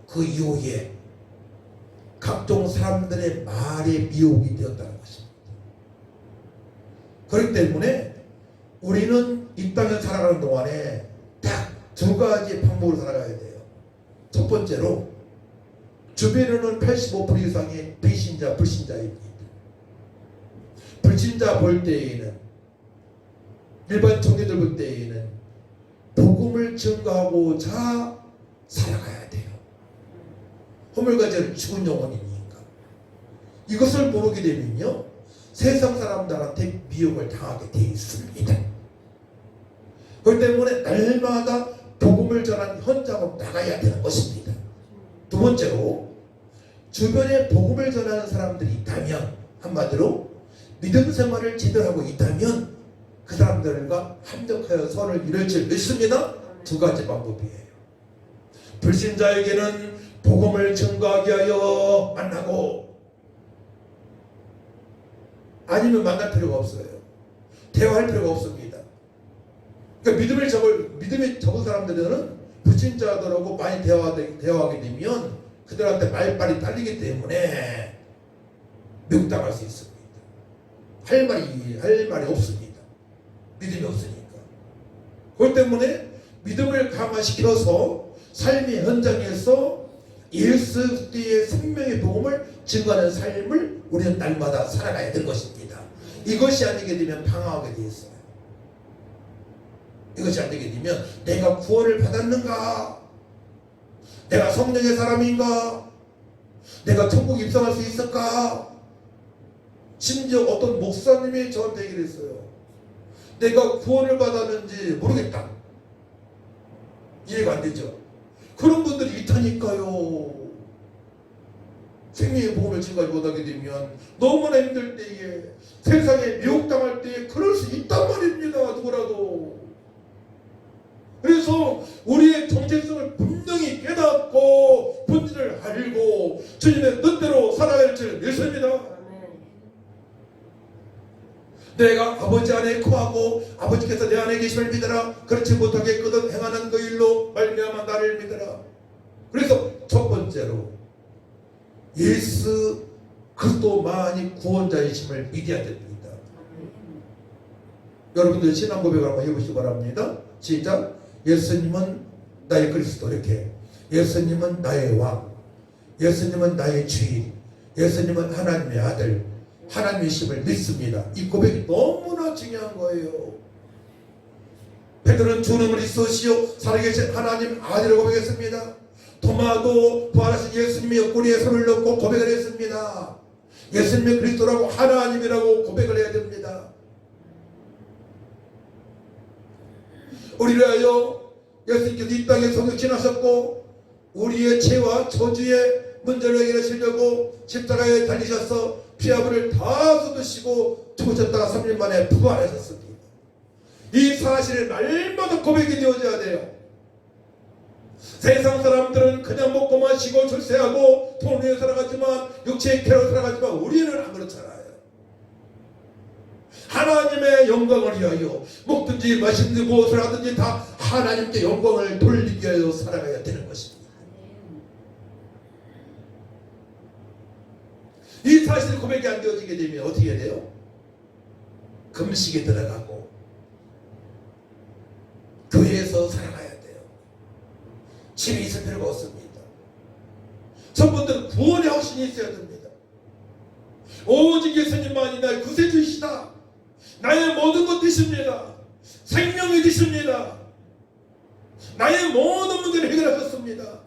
그 이후에 각종 사람들의 말에 미혹이 되었다는 것입니다. 그렇기 때문에 우리는 이 땅에 살아가는 동안에 딱 두 가지 방법으로 살아가야 돼요. 첫 번째로 주변에는 85% 이상의 비신자, 불신자입니다. 불신자 볼 때에는, 일반 청년들 볼 때에는 복음을 증거하고자 살아가야 돼요. 허물과제는 죽은 영혼이니까. 이것을 모르게 되면요 세상 사람들한테 미혹을 당하게 돼 있습니다. 그렇기 때문에 날마다 복음을 전하는 현장으로 나가야 되는 것입니다. 두 번째로 주변에 복음을 전하는 사람들이 있다면, 한마디로 믿음 생활을 제대로 하고 있다면 그 사람들과 합력하여 선을 이룰 줄 믿습니다. 두 가지 방법이에요. 불신자에게는 복음을 증거하기 위하여 만나고, 아니면 만날 필요가 없어요. 대화할 필요가 없습니다. 그러니까 믿음이 적은 사람들은 불신자들하고 많이 대화하게 되면 그들한테 말빨이 딸리기 때문에 미혹당할 수 있습니다. 할 말이 없습니다. 믿음이 없으니까. 그렇기 때문에 믿음을 강화시켜서 삶의 현장에서 예수 그리스도의 생명의 복음을 증거하는 삶을 우리는 날마다 살아가야 될 것입니다. 이것이 안 되게 되면 방황하게 되어 있어요. 이것이 안 되게 되면 내가 구원을 받았는가? 내가 성령의 사람인가? 내가 천국 입성할 수 있을까? 심지어 어떤 목사님이 저한테 얘기를 했어요. 내가 구원을 받았는지 모르겠다. 이해가 안 되죠? 그런 분들이 있다니까요. 생명의 복음을 증거하지 못하게 되면 너무나 힘들 때에, 세상에 미혹당할 때에 그럴 수 있단 말입니다. 누구라도. 그래서 우리의 정체성을 분명히 깨닫고 본질을 알고 주님의 뜻대로 살아갈 줄 믿습니다. 내가 아버지 안에 거하고 아버지께서 내 안에 계심을 믿으라. 그렇지 못하겠거든 행하는 그 일로 말미암아 나를 믿으라. 그래서 첫 번째로 예수 그리스도만이 구원자이심을 믿어야 됩니다. 여러분들 신앙 고백을 한번 해보시기 바랍니다. 시작. 예수님은 나의 그리스도. 이렇게 예수님은 나의 왕, 예수님은 나의 주인, 예수님은 하나님의 아들, 하나님이심을 믿습니다. 이 고백이 너무나 중요한 거예요. 베드로는 주는 그리스도시요 살아계신 하나님 아들을 고백했습니다. 도마도 부활하신 예수님의 옆구리에 손을 넣고 고백을 했습니다. 예수님의 그리스도라고 하나님이라고 고백을 해야 됩니다. 우리를 위하여 예수님께서 이 땅에 성육신하셨고 우리의 죄와 저주의 문제를 해결하시려고 십자가에 달리셔서 피아부를 다 쏟으시고 죽으셨다가 3일 만에 부활하셨습니다. 이 사실을 날마다 고백이 되어져야 돼요. 세상 사람들은 그냥 먹고 마시고 출세하고 돈을 위해 살아가지만 육체의 쾌락을 살아가지만 우리는 안 그렇잖아요. 하나님의 영광을 위하여 먹든지 마시든지 무엇을 하든지 다 하나님께 영광을 돌리기 위하여 살아가야 되는 것입니다. 이 사실 고백이 안 되어지게 되면 어떻게 해야 돼요? 금식에 들어가고 교회에서 살아가야 돼요. 집에 있을 필요가 없습니다. 첫번째는 구원의 확신이 있어야 됩니다. 오직 예수님만이 나의 구세주이시다. 나의 모든 것 되십니다. 생명이 되십니다. 나의 모든 문제를 해결하셨습니다.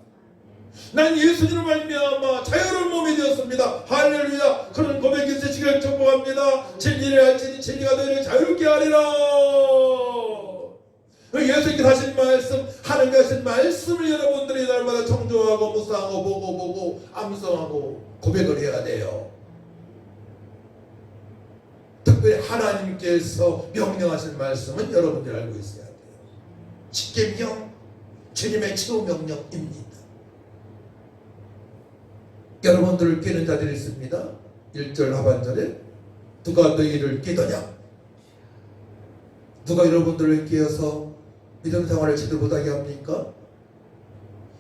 난 예수님을 말미암아 자유로운 몸이 되었습니다. 할렐루야. 그런 고백이 있으시길 축복합니다. 진리를 알지니 진리가 너희를 자유롭게 하리라. 예수님께서 하신 말씀, 하나님께서 하신 말씀을 여러분들이 날마다 청조하고 묵상하고 보고 암송하고 고백을 해야 돼요. 특별히 하나님께서 명령하신 말씀은 여러분들이 알고 있어야 돼요. 십계명, 주님의 최후 명령입니다. 여러분들을 깨는 자들이 있습니다. 1절 하반절에 누가 너희를 깨더냐? 누가 여러분들을 깨어서 믿음 생활을 제대로 못하게 합니까?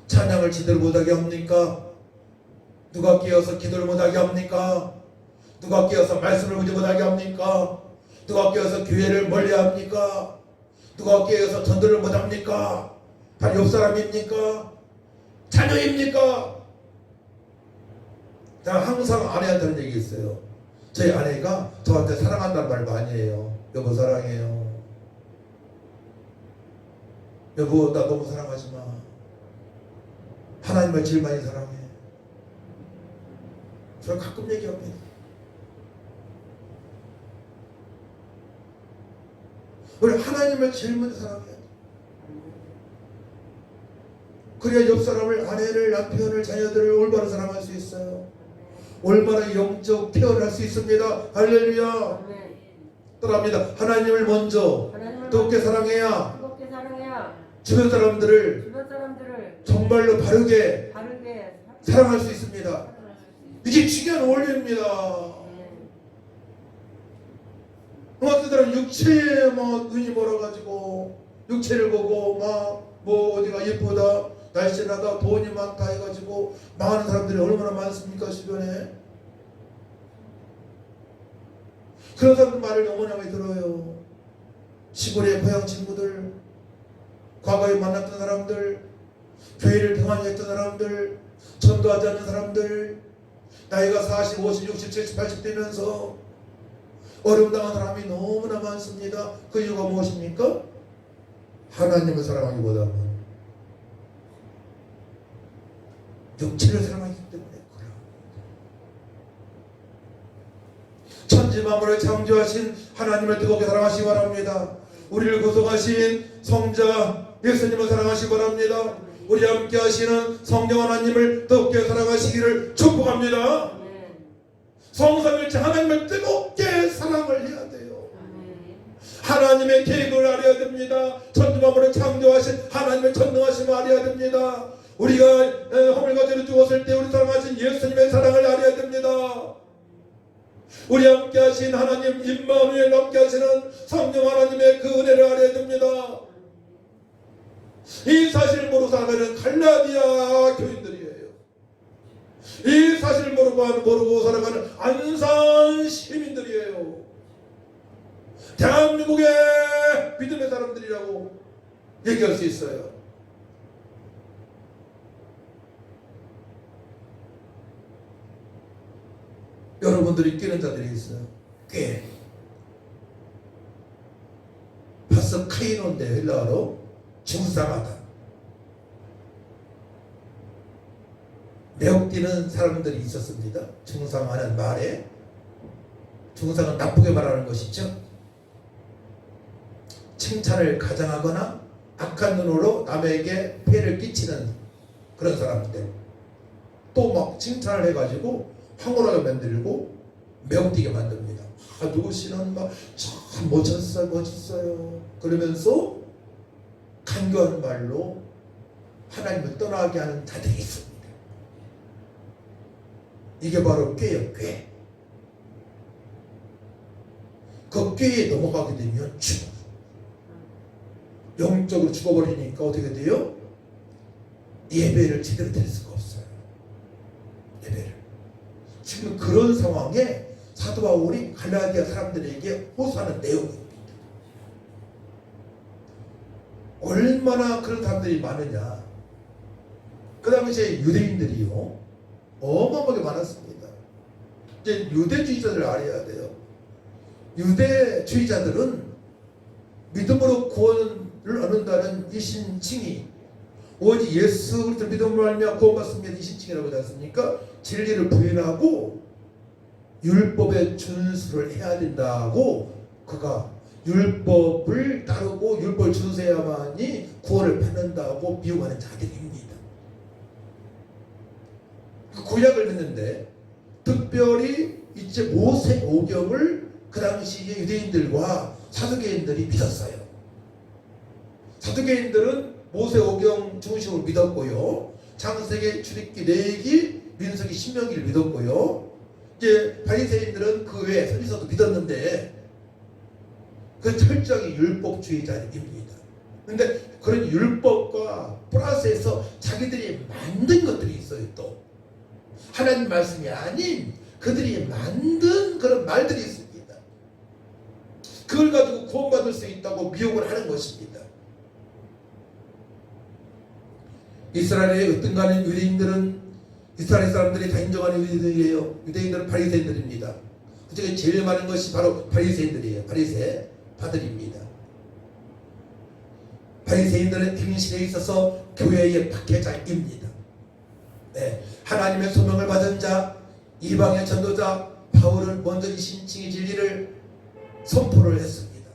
찬양을 제대로 못하게 합니까? 누가 깨어서 기도를 못하게 합니까? 누가 깨어서 말씀을 못하게 합니까? 누가 깨어서 교회를 멀리합니까? 누가 깨어서 전도를 못합니까? 바로 옆사람입니까? 자녀입니까? 제가 항상 아내한테 하는 얘기 있어요. 저희 아내가 저한테 사랑한다는 말 많이 해요. 여보 사랑해요. 여보 나 너무 사랑하지 마. 하나님을 제일 많이 사랑해. 저는 가끔 얘기합니다. 우리 하나님을 제일 먼저 사랑해야 돼. 그래야 옆 사람을, 아내를, 남편을, 자녀들을 올바로 사랑할 수 있어요. 올바로 영적 케어를 할 수 있습니다. 할렐루야. 따라합니다. 하나님을 먼저 뜨겁게 사랑해야 주변 사람들을 정말로 바르게 사랑할 수 있습니다. 이게 중요한 원리입니다. 어떤 사람 육체에 눈이 멀어가지고 육체를 보고 어디가 예쁘다, 날씬하다, 돈이 많다 해가지고 망하는 사람들이 얼마나 많습니까 주변에. 그런 사람들 말을 너무나 많이 들어요. 시골의 고향 친구들, 과거에 만났던 사람들, 교회를 등한히 했던 사람들, 전도하지 않는 사람들, 나이가 40, 50, 60, 70, 80 되면서 어려움 당한 사람이 너무나 많습니다. 그 이유가 무엇입니까? 하나님을 사랑하기보다는 육체를 사랑하기 때문에 그래요. 천지 만물을 창조하신 하나님을 뜨겁게 사랑하시기 바랍니다. 우리를 구속하신 성자 예수님을 사랑하시기 바랍니다. 우리 함께 하시는 성령 하나님을 뜨겁게 사랑하시기를 축복합니다. 성삼일체 하나님을 뜨겁게 사랑을 해야 돼요. 하나님의 계획을 알아야 됩니다. 천지 만물을 창조하신 하나님의 전능하심을 알아야 됩니다. 우리가 허물과 죄로 죽었을 때 우리 사랑하신 예수님의 사랑을 알아야 됩니다. 우리 함께 하신 하나님 임마누엘 함께 하시는 성령 하나님의 그 은혜를 알아야 됩니다. 이 사실을 모르고 살아가는 갈라디아 교인들이에요. 이 사실을 모르고 살아가는 안산 시민들이에요. 대한민국의 믿음의 사람들이라고 얘기할 수 있어요. 여러분들이 깨는 자들이 있어요. 꽤. 파스카이노인데 헬라어로 중상하다. 매혹 뛰는 사람들이 있었습니다. 중상하는 말에. 중상은 나쁘게 말하는 것이죠. 칭찬을 가장하거나 악한 눈으로 남에게 폐를 끼치는 그런 사람들, 또 막 칭찬을 해가지고 황홀하게 만들고 매혹되게 만듭니다. 누구시는 막 참 멋있어요 그러면서 간교한 말로 하나님을 떠나게 하는 자들이 있습니다. 이게 바로 꾀예요, 꾀. 그 꾀에 넘어가게 되면 죽어. 영적으로 죽어버리니까 어떻게 돼요? 예배를 제대로 드릴 수가 없어요. 예배를. 지금 그런 상황에 사도 바울이 갈라디아 사람들에게 호소하는 내용입니다. 얼마나 그런 사람들이 많으냐. 그 당시에 유대인들이요, 어마어마하게 많았습니다. 이제 유대주의자들을 알아야 돼요. 유대주의자들은 믿음으로 구원을 얻는다는 이 신칭이, 오직 예수 그리스도를 믿음으로 알면 구원받습니다, 이 신칭이라고 하지 않습니까? 진리를 부인하고 율법에 준수를 해야 된다고, 그가 율법을 따르고 율법을 준수해야만이 구원을 받는다고 미혹하는 자들입니다. 구약을 믿는데 특별히 이제 모세오경을 그 당시에 유대인들과 사두개인들이 믿었어요. 사두개인들은 모세오경 중심으로 믿었고요, 창세기, 출애굽기, 레위기, 민수기, 신명기를 믿었고요, 이제 바리새인들은 그 외에 서기서도 믿었는데 그 철저하게 율법주의자입니다. 그런데 그런 율법과 플러스해서 자기들이 만든 것들이 있어요. 또 하나님 말씀이 아닌 그들이 만든 그런 말들이 있습니다. 그걸 가지고 구원받을 수 있다고 미혹을 하는 것입니다. 이스라엘의 어떤가는 유대인들은, 이스라엘 사람들이 다 인정하는 유대인들이에요. 유대인들은 바리새인들입니다. 그중에 제일 많은 것이 바로 바리새인들이에요. 바리새파들입니다. 바리새인들은 행실에 있어서 교회의 박해자입니다. 네, 하나님의 소명을 받은 자, 이방의 전도자 바울은 먼저 이 신칭의 진리를 선포를 했습니다.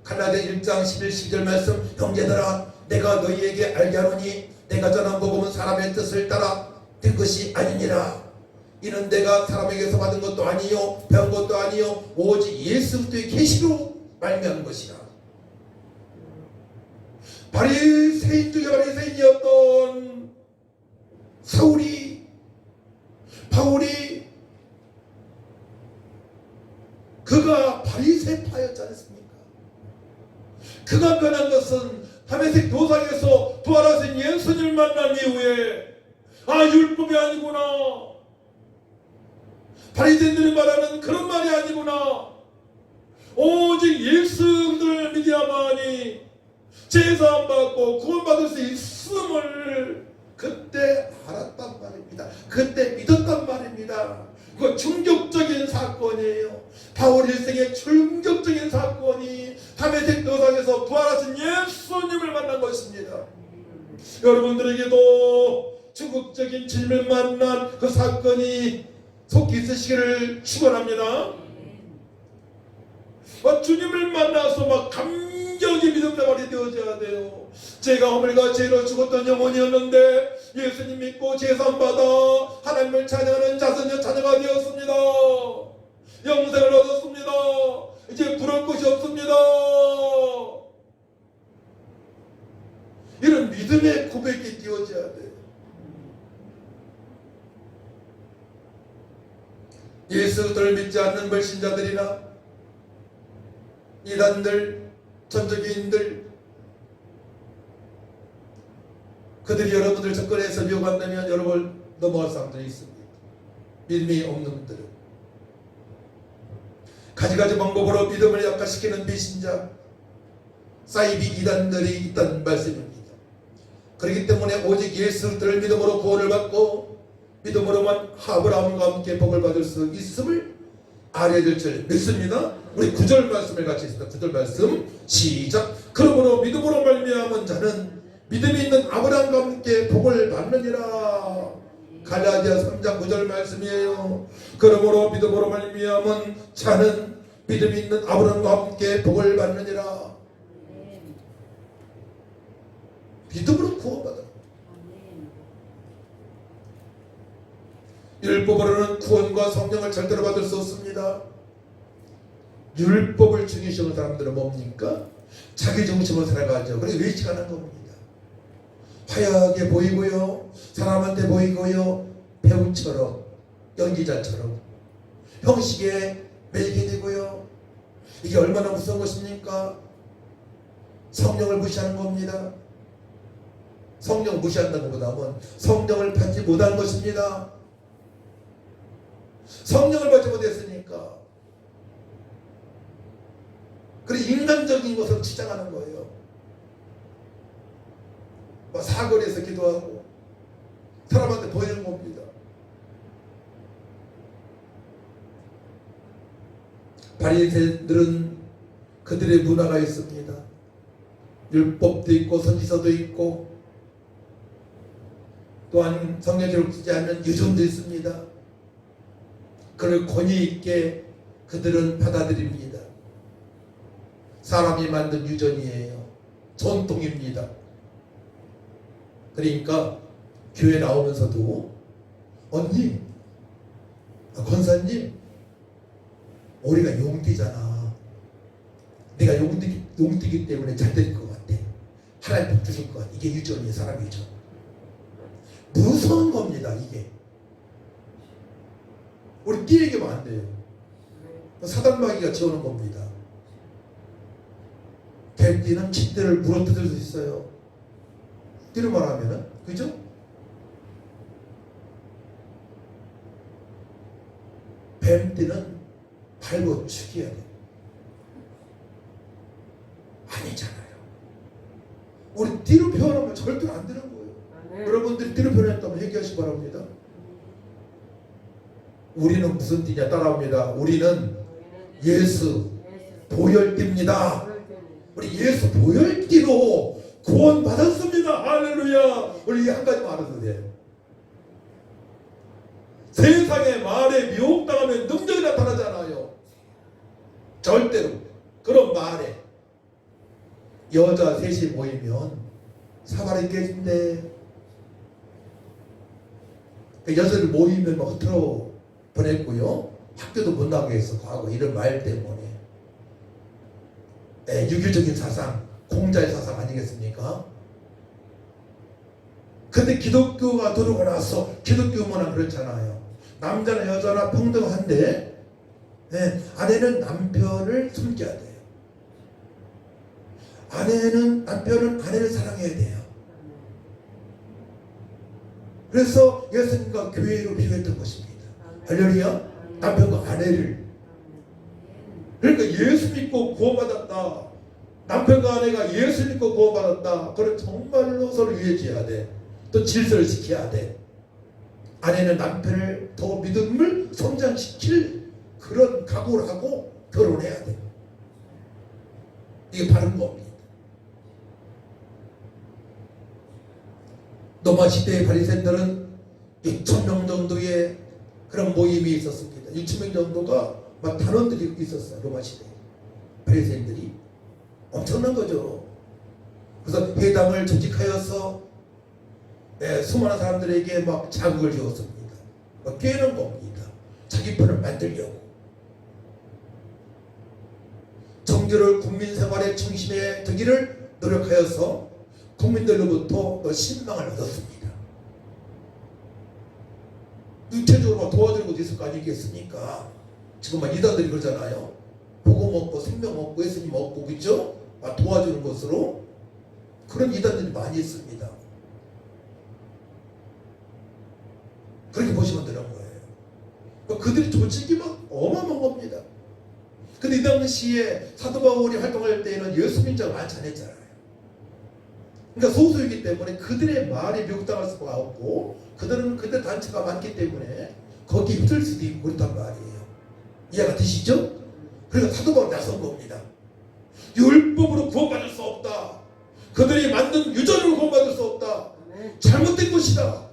갈라디아 1장 11, 12절 말씀, 형제들아 내가 너희에게 알게 하노니 내가 전한 복음은 사람의 뜻을 따라 된 것이 아니니라. 이는 내가 사람에게서 받은 것도 아니요 배운 것도 아니요 오직 예수 그리스도의 계시로 말미암은 것이라. 바리새인 중에 바리새인이었던 바울이 그가 바리새파였지 않습니까? 그가 변한 것은 다메섹 도상에서 부활하신 예수님을 만난 이후에 율법이 아니구나, 바리새인들이 말하는 그런 말이 아니구나, 오직 예수를 믿어야만이 제사함 받고 구원받을 수 있음을 그때 알았단 말입니다. 그때 믿었단 말입니다. 그 충격적인 사건이에요. 바울 일생의 충격적인 사건이 다메섹 도상에서 부활하신 예수님을 만난 것입니다. 여러분들에게도 충격적인 주님을 만난 그 사건이 속히 있으시기를 축원합니다. 주님을 만나서 막 감격이 믿음생활이 되어져야 돼요. 제가 허물과 죄로 죽었던 영혼이었는데 예수님 믿고 제사받아 하나님을 찬양하는 자녀가 되었습니다. 영생을 얻었습니다. 이제 부러울 것이 없습니다. 이런 믿음의 고백이 되어져야 돼요. 예수를 믿지 않는 불신자들이나 이단들, 전적인들, 그들이 여러분들 접근해서 미혹한다면 여러분 넘어갈 사람들이 있습니다. 믿음이 없는 분들은 가지가지 방법으로 믿음을 약화시키는 비신자, 사이비 이단들이 있다는 말씀입니다. 그렇기 때문에 오직 예수를 믿음으로 구원을 받고 믿음으로만 아브라함과 함께 복을 받을 수 있음을 알아야 될 줄 믿습니다. 우리 9절 말씀을 같이 읽습니다. 9절 말씀 시작. 그러므로 믿음으로 말미암은 자는 믿음이 있는 아브라함과 함께 복을 받느니라. 갈라디아 3장 9절 말씀이에요. 그러므로 믿음으로 말미암은 자는 믿음이 있는 아브라함과 함께 복을 받느니라. 율법으로는 구원과 성령을 절대로 받을 수 없습니다. 율법을 중요시하는 사람들은 뭡니까? 자기 중심으로 살아가죠. 그래서 외식하는 겁니다. 화려하게 보이고요, 사람한테 보이고요, 배우처럼, 연기자처럼 형식에 매이게 되고요. 이게 얼마나 무서운 것입니까? 성령을 무시하는 겁니다. 성령 무시한다는 것보다는 성령을 받지 못한 것입니다. 성령을 받지 못했으니까 그래 인간적인 것을 치장하는 거예요. 막 사거리에서 기도하고 사람한테 보이는 겁니다. 바리새인들은 그들의 문화가 있습니다. 율법도 있고 선지서도 있고 또한 성경적으로 쓰지 않는 유전도 있습니다. 그를 권위 있게 그들은 받아들입니다. 사람이 만든 유전이에요. 전통입니다. 그러니까 교회 나오면서도 언니, 권사님, 우리가 용띠잖아. 내가 용띠기 때문에 잘 될 것 같아. 하나님 복 주실 것 같아. 이게 유전이에요. 사람 유전. 무서운 겁니다. 이게. 우리 띠에게만 안 돼요. 사단마귀가 지어오는 겁니다. 뱀띠는 쥐떼를 물어뜯을 수 있어요. 띠로 말하면은, 그죠? 뱀띠는 밟고 죽여야 돼. 아니잖아요. 우리 띠로 표현하면 절대로 안 되는 거예요. 여러분들이 띠로 표현했다면 얘기하시기 바랍니다. 우리는 무슨 띠냐 따라옵니다. 우리는 예수 보혈띠입니다. 우리 예수 보혈띠로 구원 받았습니다. 할렐루야. 우리 한 가지 말해도 돼요. 세상의 말에 미혹당하면 능력이 나타나잖아요. 절대로 그런 말에 여자 셋이 모이면 사발이 깨진대. 그 여자를 모이면 막 흐트러 보냈고요. 학교도 못 나가게 했어. 과거 이런 말 때문에. 유교적인 사상, 공자의 사상 아니겠습니까? 근데 기독교가 들어오고 나서 기독교 문화는 그렇잖아요. 남자나 여자나 평등한데 아내는 남편을 섬겨야 돼요. 남편은 아내를 사랑해야 돼요. 그래서 예수님과 교회로 비유했던 것입니다. 할렐루야. 남편과 아내를. 그러니까 예수 믿고 구원받았다. 남편과 아내가 예수 믿고 구원받았다. 그럼 정말로 서로 유해해야 돼. 또 질서를 지켜야 돼. 아내는 남편을 더 믿음을 성장시킬 그런 각오를 하고 결혼해야 돼. 이게 바른 겁니다. 로마 시대의 바리새인들은 6,000명 정도의 그런 모임이 있었습니다. 6,000명 정도가 막 단원들이 있었어요. 로마 시대에 바리새인들이 엄청난 거죠. 그래서 회당을 조직하여서 수많은 사람들에게 막 자극을 주었습니다. 막 깨는 겁니다. 자기 편을 만들려고. 정교를 국민 생활의 중심에 두기를 노력하여서 국민들로부터 신망을 얻었습니다. 육체적으로 도와주는 것도 있을 거 아니겠습니까? 지금 막 이단들이 그러잖아요. 보고 먹고 생명 먹고 예수님 먹고 그죠? 막 도와주는 것으로 그런 이단들이 많이 있습니다. 그렇게 보시면 되는 거예요. 그들이 조직이 막 어마어마한 겁니다. 근데 이 당시에 사도 바울이 활동할 때에는 예수 민자가 많지 않았잖아요. 그러니까 소수이기 때문에 그들의 말에 미혹당할 수가 없고 그들 단체가 많기 때문에 거기에 휩쓸 수도 있고 그렇단 말이에요. 이해가 되시죠? 그러니까 사도 바울이 나선 겁니다. 율법으로 구원받을 수 없다. 그들이 만든 유전으로 구원받을 수 없다. 잘못된 것이다.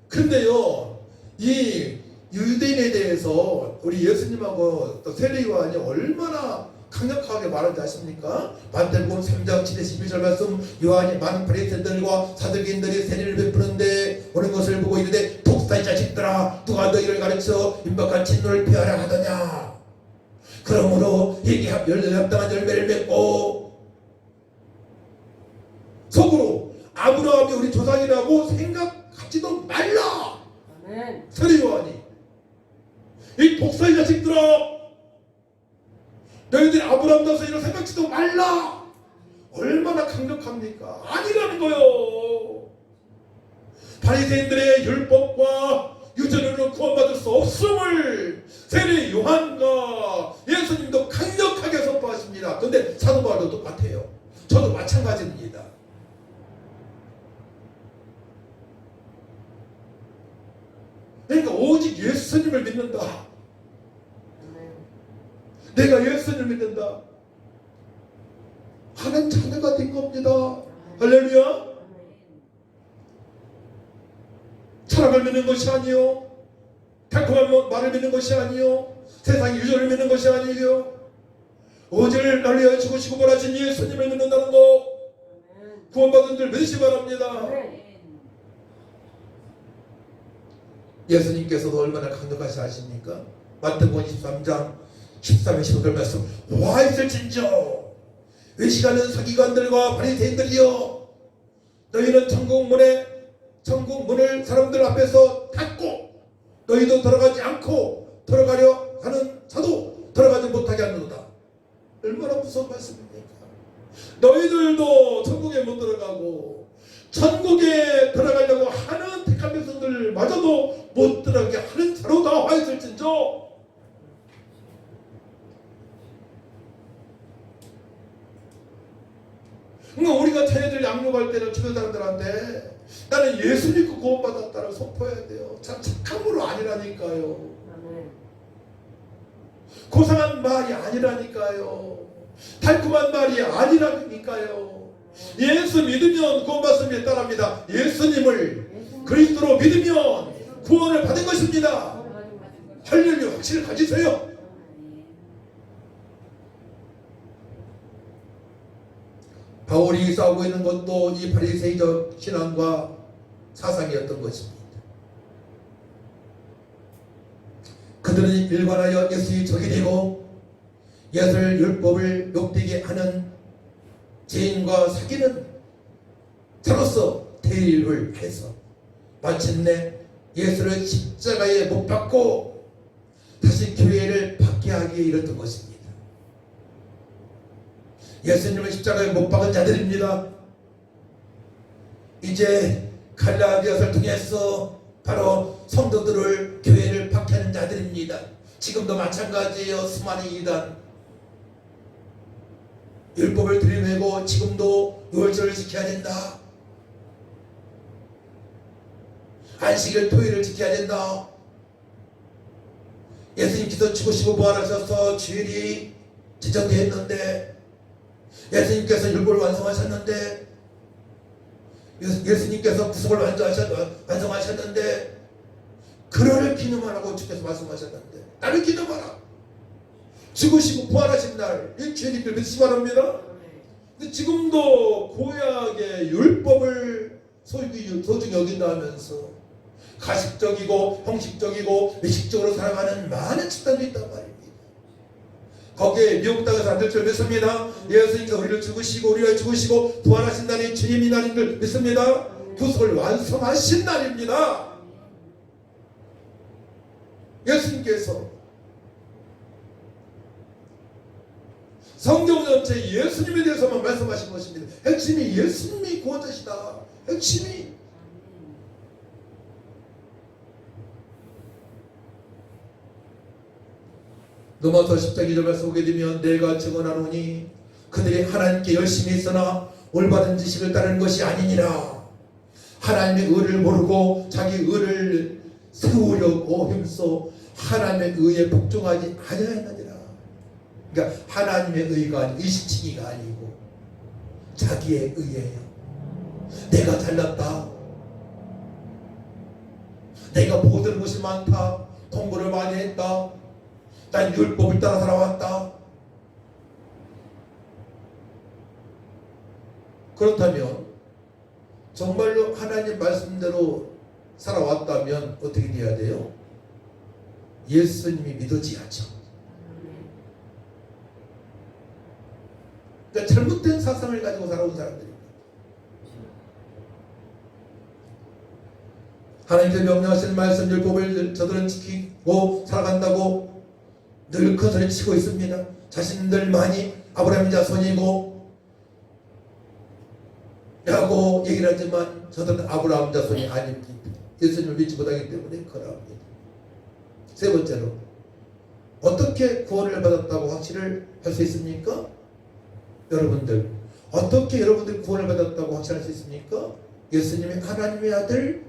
근데요, 이 유대인에 대해서 우리 예수님하고 또 세례요한이 얼마나 강력하게 말하는지 아십니까? 마태복음 3장 7-11절 말씀, 요한이 많은 바리새인들과 사두개인들이 세례를 베푸는데 오는 것을 보고 이르되 독사의 자식들아, 누가 너희를 가르쳐 임박한 진노를 피하라 하더냐. 그러므로 이게 합당한 열매를 맺고 속으로 아브라함이 우리 조상이라고 생각하지도 말라. 아멘. 세례 요한이 이 독사의 자식들아, 너희들이 아브라함 자손이라고 생각지도 말라. 얼마나 강력합니까? 아니라는 거요. 바리새인들의 율법과 유전으로 구원받을 수 없음을 세례 요한과 예수님도 강력하게 선포하십니다. 그런데 사도 바울도 똑같아요. 저도 마찬가지입니다. 그러니까 오직 예수님을 믿는다. 내가 예수님을 믿는다. 하는 자녀가 된 겁니다. 할렐루야. 철학을 믿는 것이 아니요, 달콤한 말을 믿는 것이 아니요, 세상의 유전을 믿는 것이 아니요, 오직 나를 위하여 죽으시고 부활하신 예수님을 믿는다는 거, 구원받은 줄 믿으시 바랍니다. 예수님께서도 얼마나 강력하시 아십니까? 마태복음 23장 13에 15절 말씀, 와 있을진저 외식하는 서기관들과 바리새인들이여, 너희는 천국 문을 사람들 앞에서 닫고 너희도 들어가지 않고 들어가려 하는 자도 들어가지 못하게 하는도다. 얼마나 무서운 말씀입니까? 너희들도 천국에 못 들어가고 천국에 들어가려고 하는 택한 백성들마저도 못 들어가게 하는 자로 나와 있을진저. 그러니까 우리가 자녀들 양육할 때는 주변 사람들한테 나는 예수 믿고 구원받았다를 선포해야 돼요. 참 착함으로 아니라니까요. 고상한 말이 아니라니까요. 달콤한 말이 아니라니까요. 예수 믿으면 구원받습니다. 따라합니다. 예수님을 그리스도로 믿으면 구원을 받은 것입니다. 혈연료 확실히 가지세요. 바울이 싸우고 있는 것도 이 바리새이적 신앙과 사상이었던 것입니다. 그들은 일관하여 예수의 적이 되고 예술 율법을 욕되게 하는 죄인과 사귀는 자로서 대립을 해서 마침내 예수를 십자가에 못 박고 다시 교회를 받게 하기에 이르던 것입니다. 예수님을 십자가에 못 박은 자들입니다. 이제 갈라디아서를 통해서 바로 성도들을 교회를 박해하는 자들입니다. 지금도 마찬가지예요. 수많은 이단 율법을 들이매고 지금도 유월절을 지켜야 된다. 안식일 토요일을 지켜야 된다. 예수님께서 죽으시고 부활하셔서 주일이 지정되었는데, 예수님께서 율법을 완성하셨는데, 예수님께서 구속을 완성하셨는데 그를 기념하라고 주께서 말씀하셨는데 나를 기념하라. 죽으시고 부활하신 날 이 주님을 믿으시 바랍니다. 근데 지금도 구약의 율법을 소중히 여긴다면서 가식적이고 형식적이고 미식적으로 살아가는 많은 집단도 있단 말입니다. 거기에 미혹 당해서 안 될 줄 믿습니다. 예수님께서 우리를 죽으시고 우리를 죽으시고 부활하신 날이 주님이 날인 줄 믿습니다. 구속을 완성하신 날입니다. 예수님께서 성경 전체 예수님에 대해서만 말씀하신 것입니다. 핵심이 예수님이 구원자시다. 핵심이. 로마서 10장 2절 말씀 보게 되면 내가 증언하노니 그들이 하나님께 열심히 있으나 올바른 지식을 따르는 것이 아니니라. 하나님의 의를 모르고 자기 의를 세우려고 힘써 하나님의 의에 복종하지 아니하였느니라. 그러니까 하나님의 의가 아니고 이시치기가 아니고 자기의 의예요. 내가 잘났다. 내가 모든 것이 많다. 공부를 많이 했다. 난 율법을 따라 살아왔다. 그렇다면 정말로 하나님 말씀대로 살아왔다면 어떻게 돼야 돼요? 예수님이 믿어져야죠. 그러니까 잘못된 사상을 가지고 살아온 사람들입니다. 하나님께서 명령하신 말씀 율법을 저들은 지키고 살아간다고 늘 큰 소리 치고 있습니다. 자신들만이 아브라함의 자손이고 라고 얘기를 하지만 저들은 아브라함 자손이 아닙니다. 예수님을 믿지 못하기 때문에 그러합니다. 세 번째로, 어떻게 구원을 받았다고 확신을 할 수 있습니까? 여러분들, 어떻게 여러분들이 구원을 받았다고 확신할 수 있습니까? 예수님이 하나님의 아들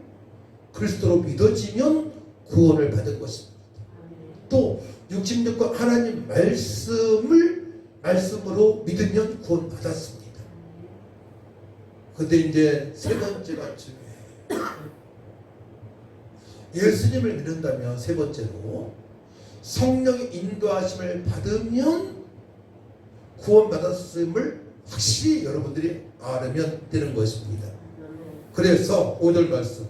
그리스도로 믿어지면 구원을 받은 것입니다. 또 66권 하나님 말씀으로 믿으면 구원 받았습니다. 근데 이제 세 번째가 중요해요. 예수님을 믿는다면 세 번째로 성령의 인도하심을 받으면 구원받았음을 확실히 여러분들이 알으면 되는 것입니다. 그래서 5절 말씀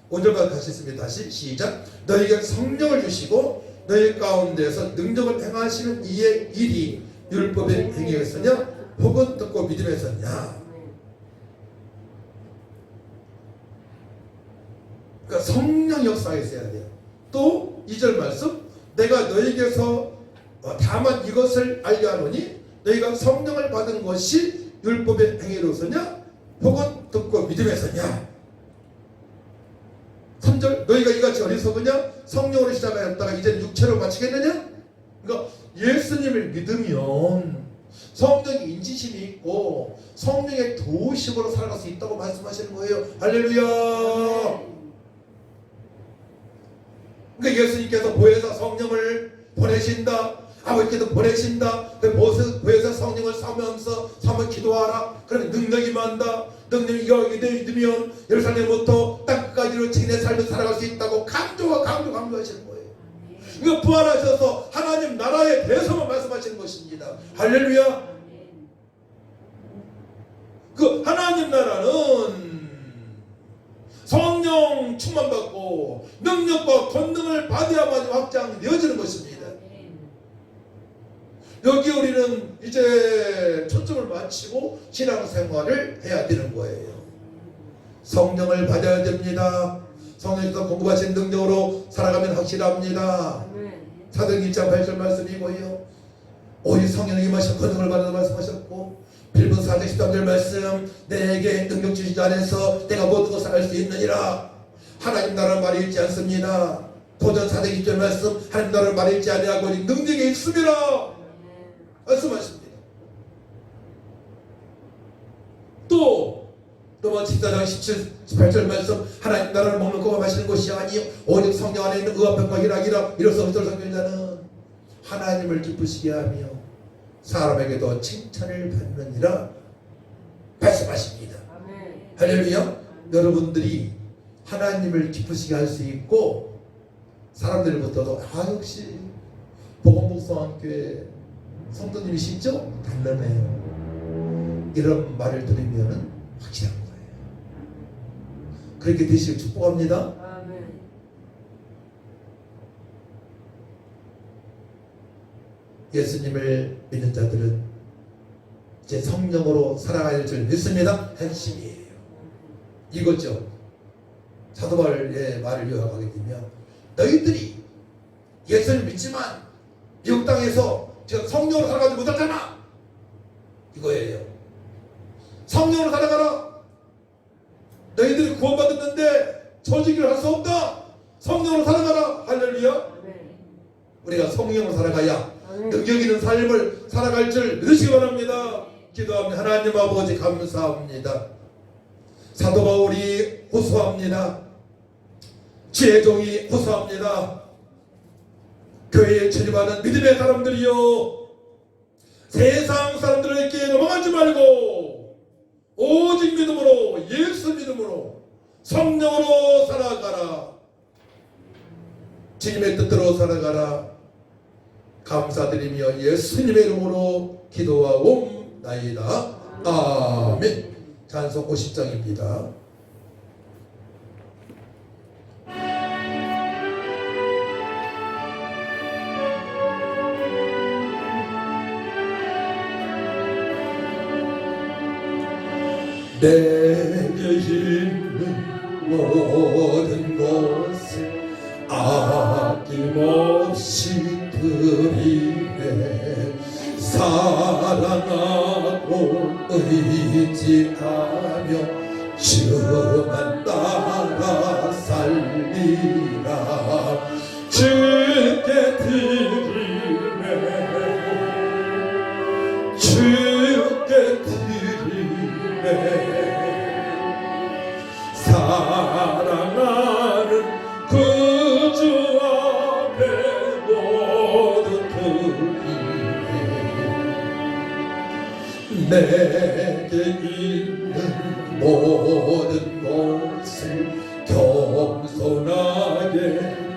5절 같이 있습니다. 다시 시작. 너희에게 성령을 주시고 너희 가운데서 능력을 행하시는 이의 일이 율법의 행위에서냐 혹은 듣고 믿음에서냐. 그러니까 성령 역사가 있어야 돼요. 또 2절 말씀 내가 너희에게서 다만 이것을 알게 하노니 너희가 성령을 받은 것이 율법의 행위로서냐 혹은 듣고 믿음에서냐. 3절 너희가 이같이 어리석으냐 성령으로 시작하였다가 이제 육체로 마치겠느냐. 그러니까 예수님을 믿으면 성령의 인지심이 있고 성령의 도우심으로 살아갈 수 있다고 말씀하시는 거예요. 할렐루야. 그러니까 예수님께서 보혜사 성령을 보내신다. 아버지께서 보내신다. 보혜사 성령을 삼으면서 기도하라. 그러면 능력이 임한다. 능력이 믿으면 예루살렘부터 땅끝까지로 증인의 삶을 살아갈 수 있다고 강조하시는 거예요. 이거 부활하셔서 하나님 나라에 대해서만 말씀하시는 것입니다. 할렐루야. 그 하나님 나라는 성령 충만받고 능력과 권능을 받아야만 확장되어지는 것입니다. 여기 우리는 이제 초점을 맞추고 신앙생활을 해야 되는 거예요. 성령을 받아야 됩니다. 성령께서 공급하신 능력으로 살아가면 확실합니다. 사도행 1장 8절 말씀이고요. 오직 성령이 임하셔 권능을 받는 말씀하셨고 빌립보 4장 13절 말씀 내게 능력 주시지 않아서 내가 모든 것을 알 수 있느니라. 하나님 나라는 말이 있지 않습니다. 도전 4장 20절 말씀 하나님 나라는 말이 있지 아니하고 능력이 있습니다. 말씀하십니다. 또 로마 14장 18절 말씀 하나님 나라를 먹는 것과 마시는 것이 아니요 오직 성령 안에 있는 의와 희락이라 이로써 어떤 성경자는 하나님을 기쁘시게 하며 사람에게도 칭찬을 받느니라 말씀하십니다. 할렐루야. 여러분들이 하나님을 기쁘시게 할 수 있고 사람들부터도 역시 복음복성교회 성도님이시죠? 단련해요. 이런 말을 들으면 확실한 거예요. 그렇게 되시길 축복합니다. 아멘. 예수님을 믿는 자들은 이제 성령으로 살아갈 줄 믿습니다. 핵심이에요. 이거죠. 사도 바울의 말을 요약하게 되면 너희들이 예수를 믿지만 미국 땅에서 지금 성령으로 살아가지 못하잖아. 이거예요. 성령으로 살아가라. 너희들이 구원받았는데 저지기를 할 수 없다. 성령으로 살아가라. 할렐루야. 우리가 성령으로 살아가야 능력 있는 삶을 살아갈 줄 믿으시기 바랍니다. 기도합니다. 하나님 아버지 감사합니다. 사도 바울이 호소합니다. 주의 종이 호소합니다. 교회에 출입하는 믿음의 사람들이요 세상 사람들에게 넘어가지 말고 오직 믿음으로 예수 믿음으로 성령으로 살아가라. 주님의 뜻대로 살아가라. 감사드리며 예수님의 이름으로 기도하옵나이다. 아멘. 찬송 50장입니다. 내게 있는 모든 것을 아낌없이 드리네. 사랑하고 의지하며 주만 따라 살리라. 주께 드리네. 주께 드리네. 사랑하는 구주 앞에 모두 드리네. 내게 있는 모든 것을 겸손하게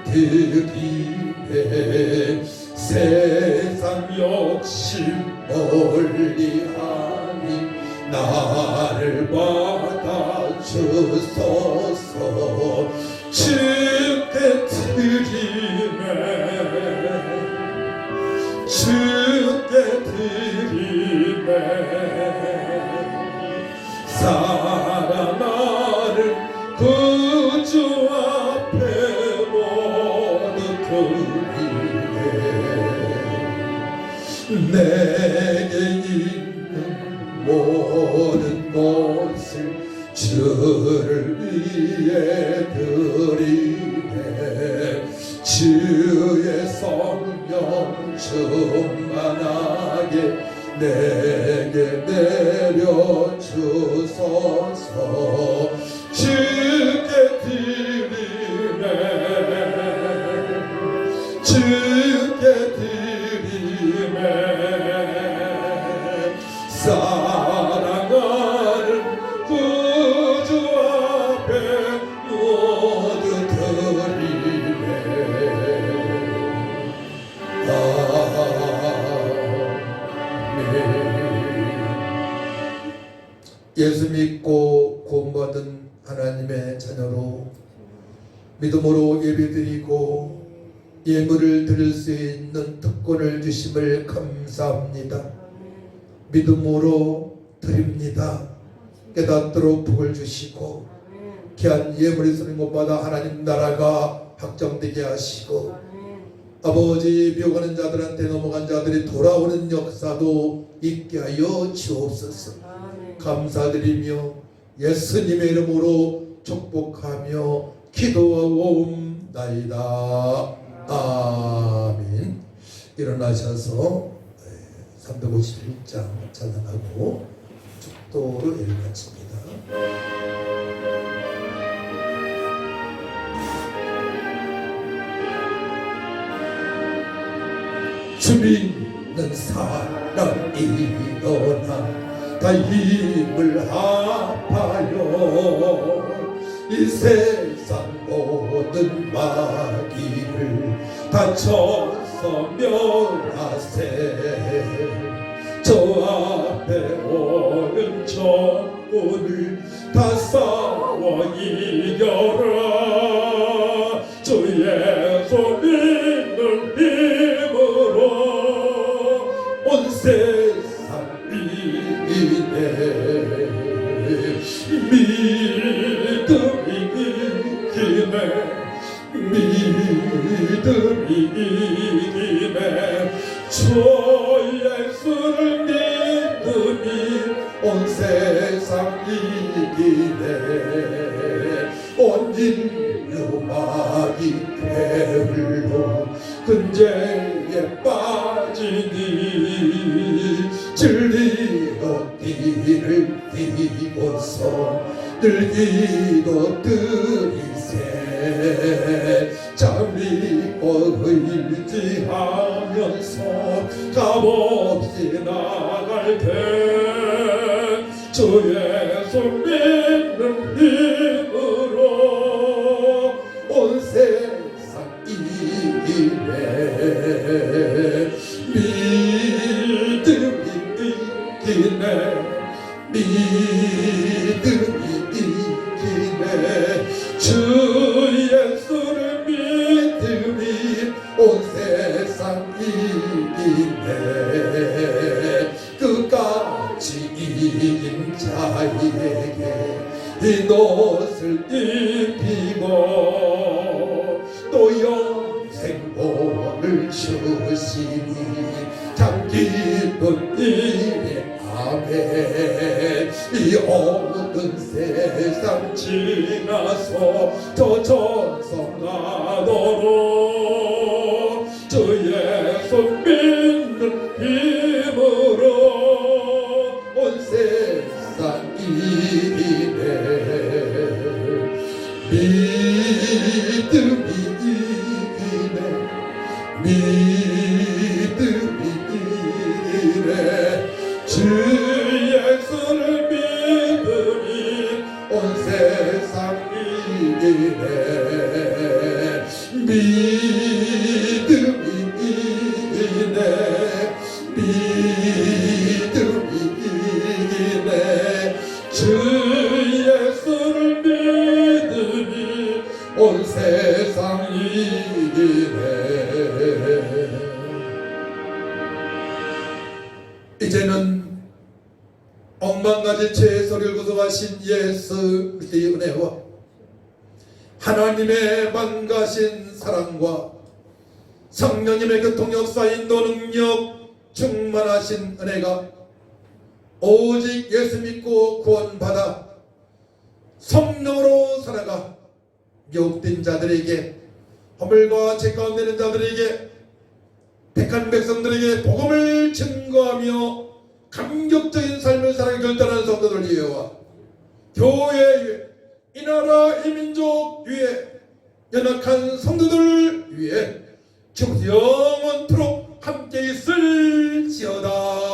드리네. 세상 욕심 멀리하니 나를 받아주소서. 주께 드리네. 주께 드리네. 사랑하는 구주 앞에 모두 드리네. 내게 있는 모든 것을 주를 위해 드리네. 주의 성령 충만하게 내게 내려주소서. 주께 드리네. 주께 드리네. 사랑하는 구주 앞에 모두 드리네. 예수 믿고 구원받은 하나님의 자녀로 믿음으로 예배드리고 예물을 드릴 수 있는 특권을 주심을 감사합니다. 믿음으로 드립니다. 깨닫도록 복을 주시고 귀한 예물이 쓰는 것마다 하나님 나라가 확정되게 하시고 아버지 비어가는 자들한테 넘어간 자들이 돌아오는 역사도 있게 하여 주옵소서. 감사드리며 예수님의 이름으로 축복하며 기도하옵나이다. 아멘. 일어나셔서 351장 찬양하고 축도를 읽어드립니다. 주 믿는 사람 일어나 다 힘을 합하여 이 세상 모든 마귀를 다 쳐서 멸하세. 저 앞에 오는 적군을 다 싸워 이겨라. 주 예수 믿는 힘으로 온 세상 이기네. 믿음이 이기네. 믿음이 이기네. 주 예수를 믿음이 온 세상 이기네. 온 인류 마귀 괴물로 근제에 빠지니 진리로 띠를 띠고서 늘기도 들이세. 잠입고 의지하면서 값없이 나갈 때 주 예수 믿는 힘으로 온 세상 이기네. 믿음이 이기네. 믿음이 이기네. 주 예수를 믿음이 온 세상 이기네. 끝까지 이긴 자에게 흰옷을 입히고 또 영생복을 주시니 참 기쁜 일이 아멘. 이 어두운 세상 지나서 저 천성 가도록 주 예수 믿는 힘으로 온 세상 이기네. 믿음이 이기네. 믿음이 이기네. 주 예수를 믿으니 온 세상 이기네. 믿음이 이기네. 믿음이 이기네. 주 예수를 믿으니 온 세상 이기네. 이제는 억만가지 죄의 소리를 구속하신 예수 그리스도의 은혜와 하나님의 만가신 사랑과 성령님의 교통 역사 인도 능력 충만하신 은혜가 오직 예수 믿고 구원받아 성령으로 살아가 미혹된 자들에게, 허물과 죄 가운데 있는 자들에게, 택한 백성들에게 복음을 증거하며 감격적인 삶을 살아가기 결단하는 성도들 위해와 교회 위해, 이 나라 이 민족 위해, 연약한 성도들 위해 지금부터 영원토록 함께 있을지어다.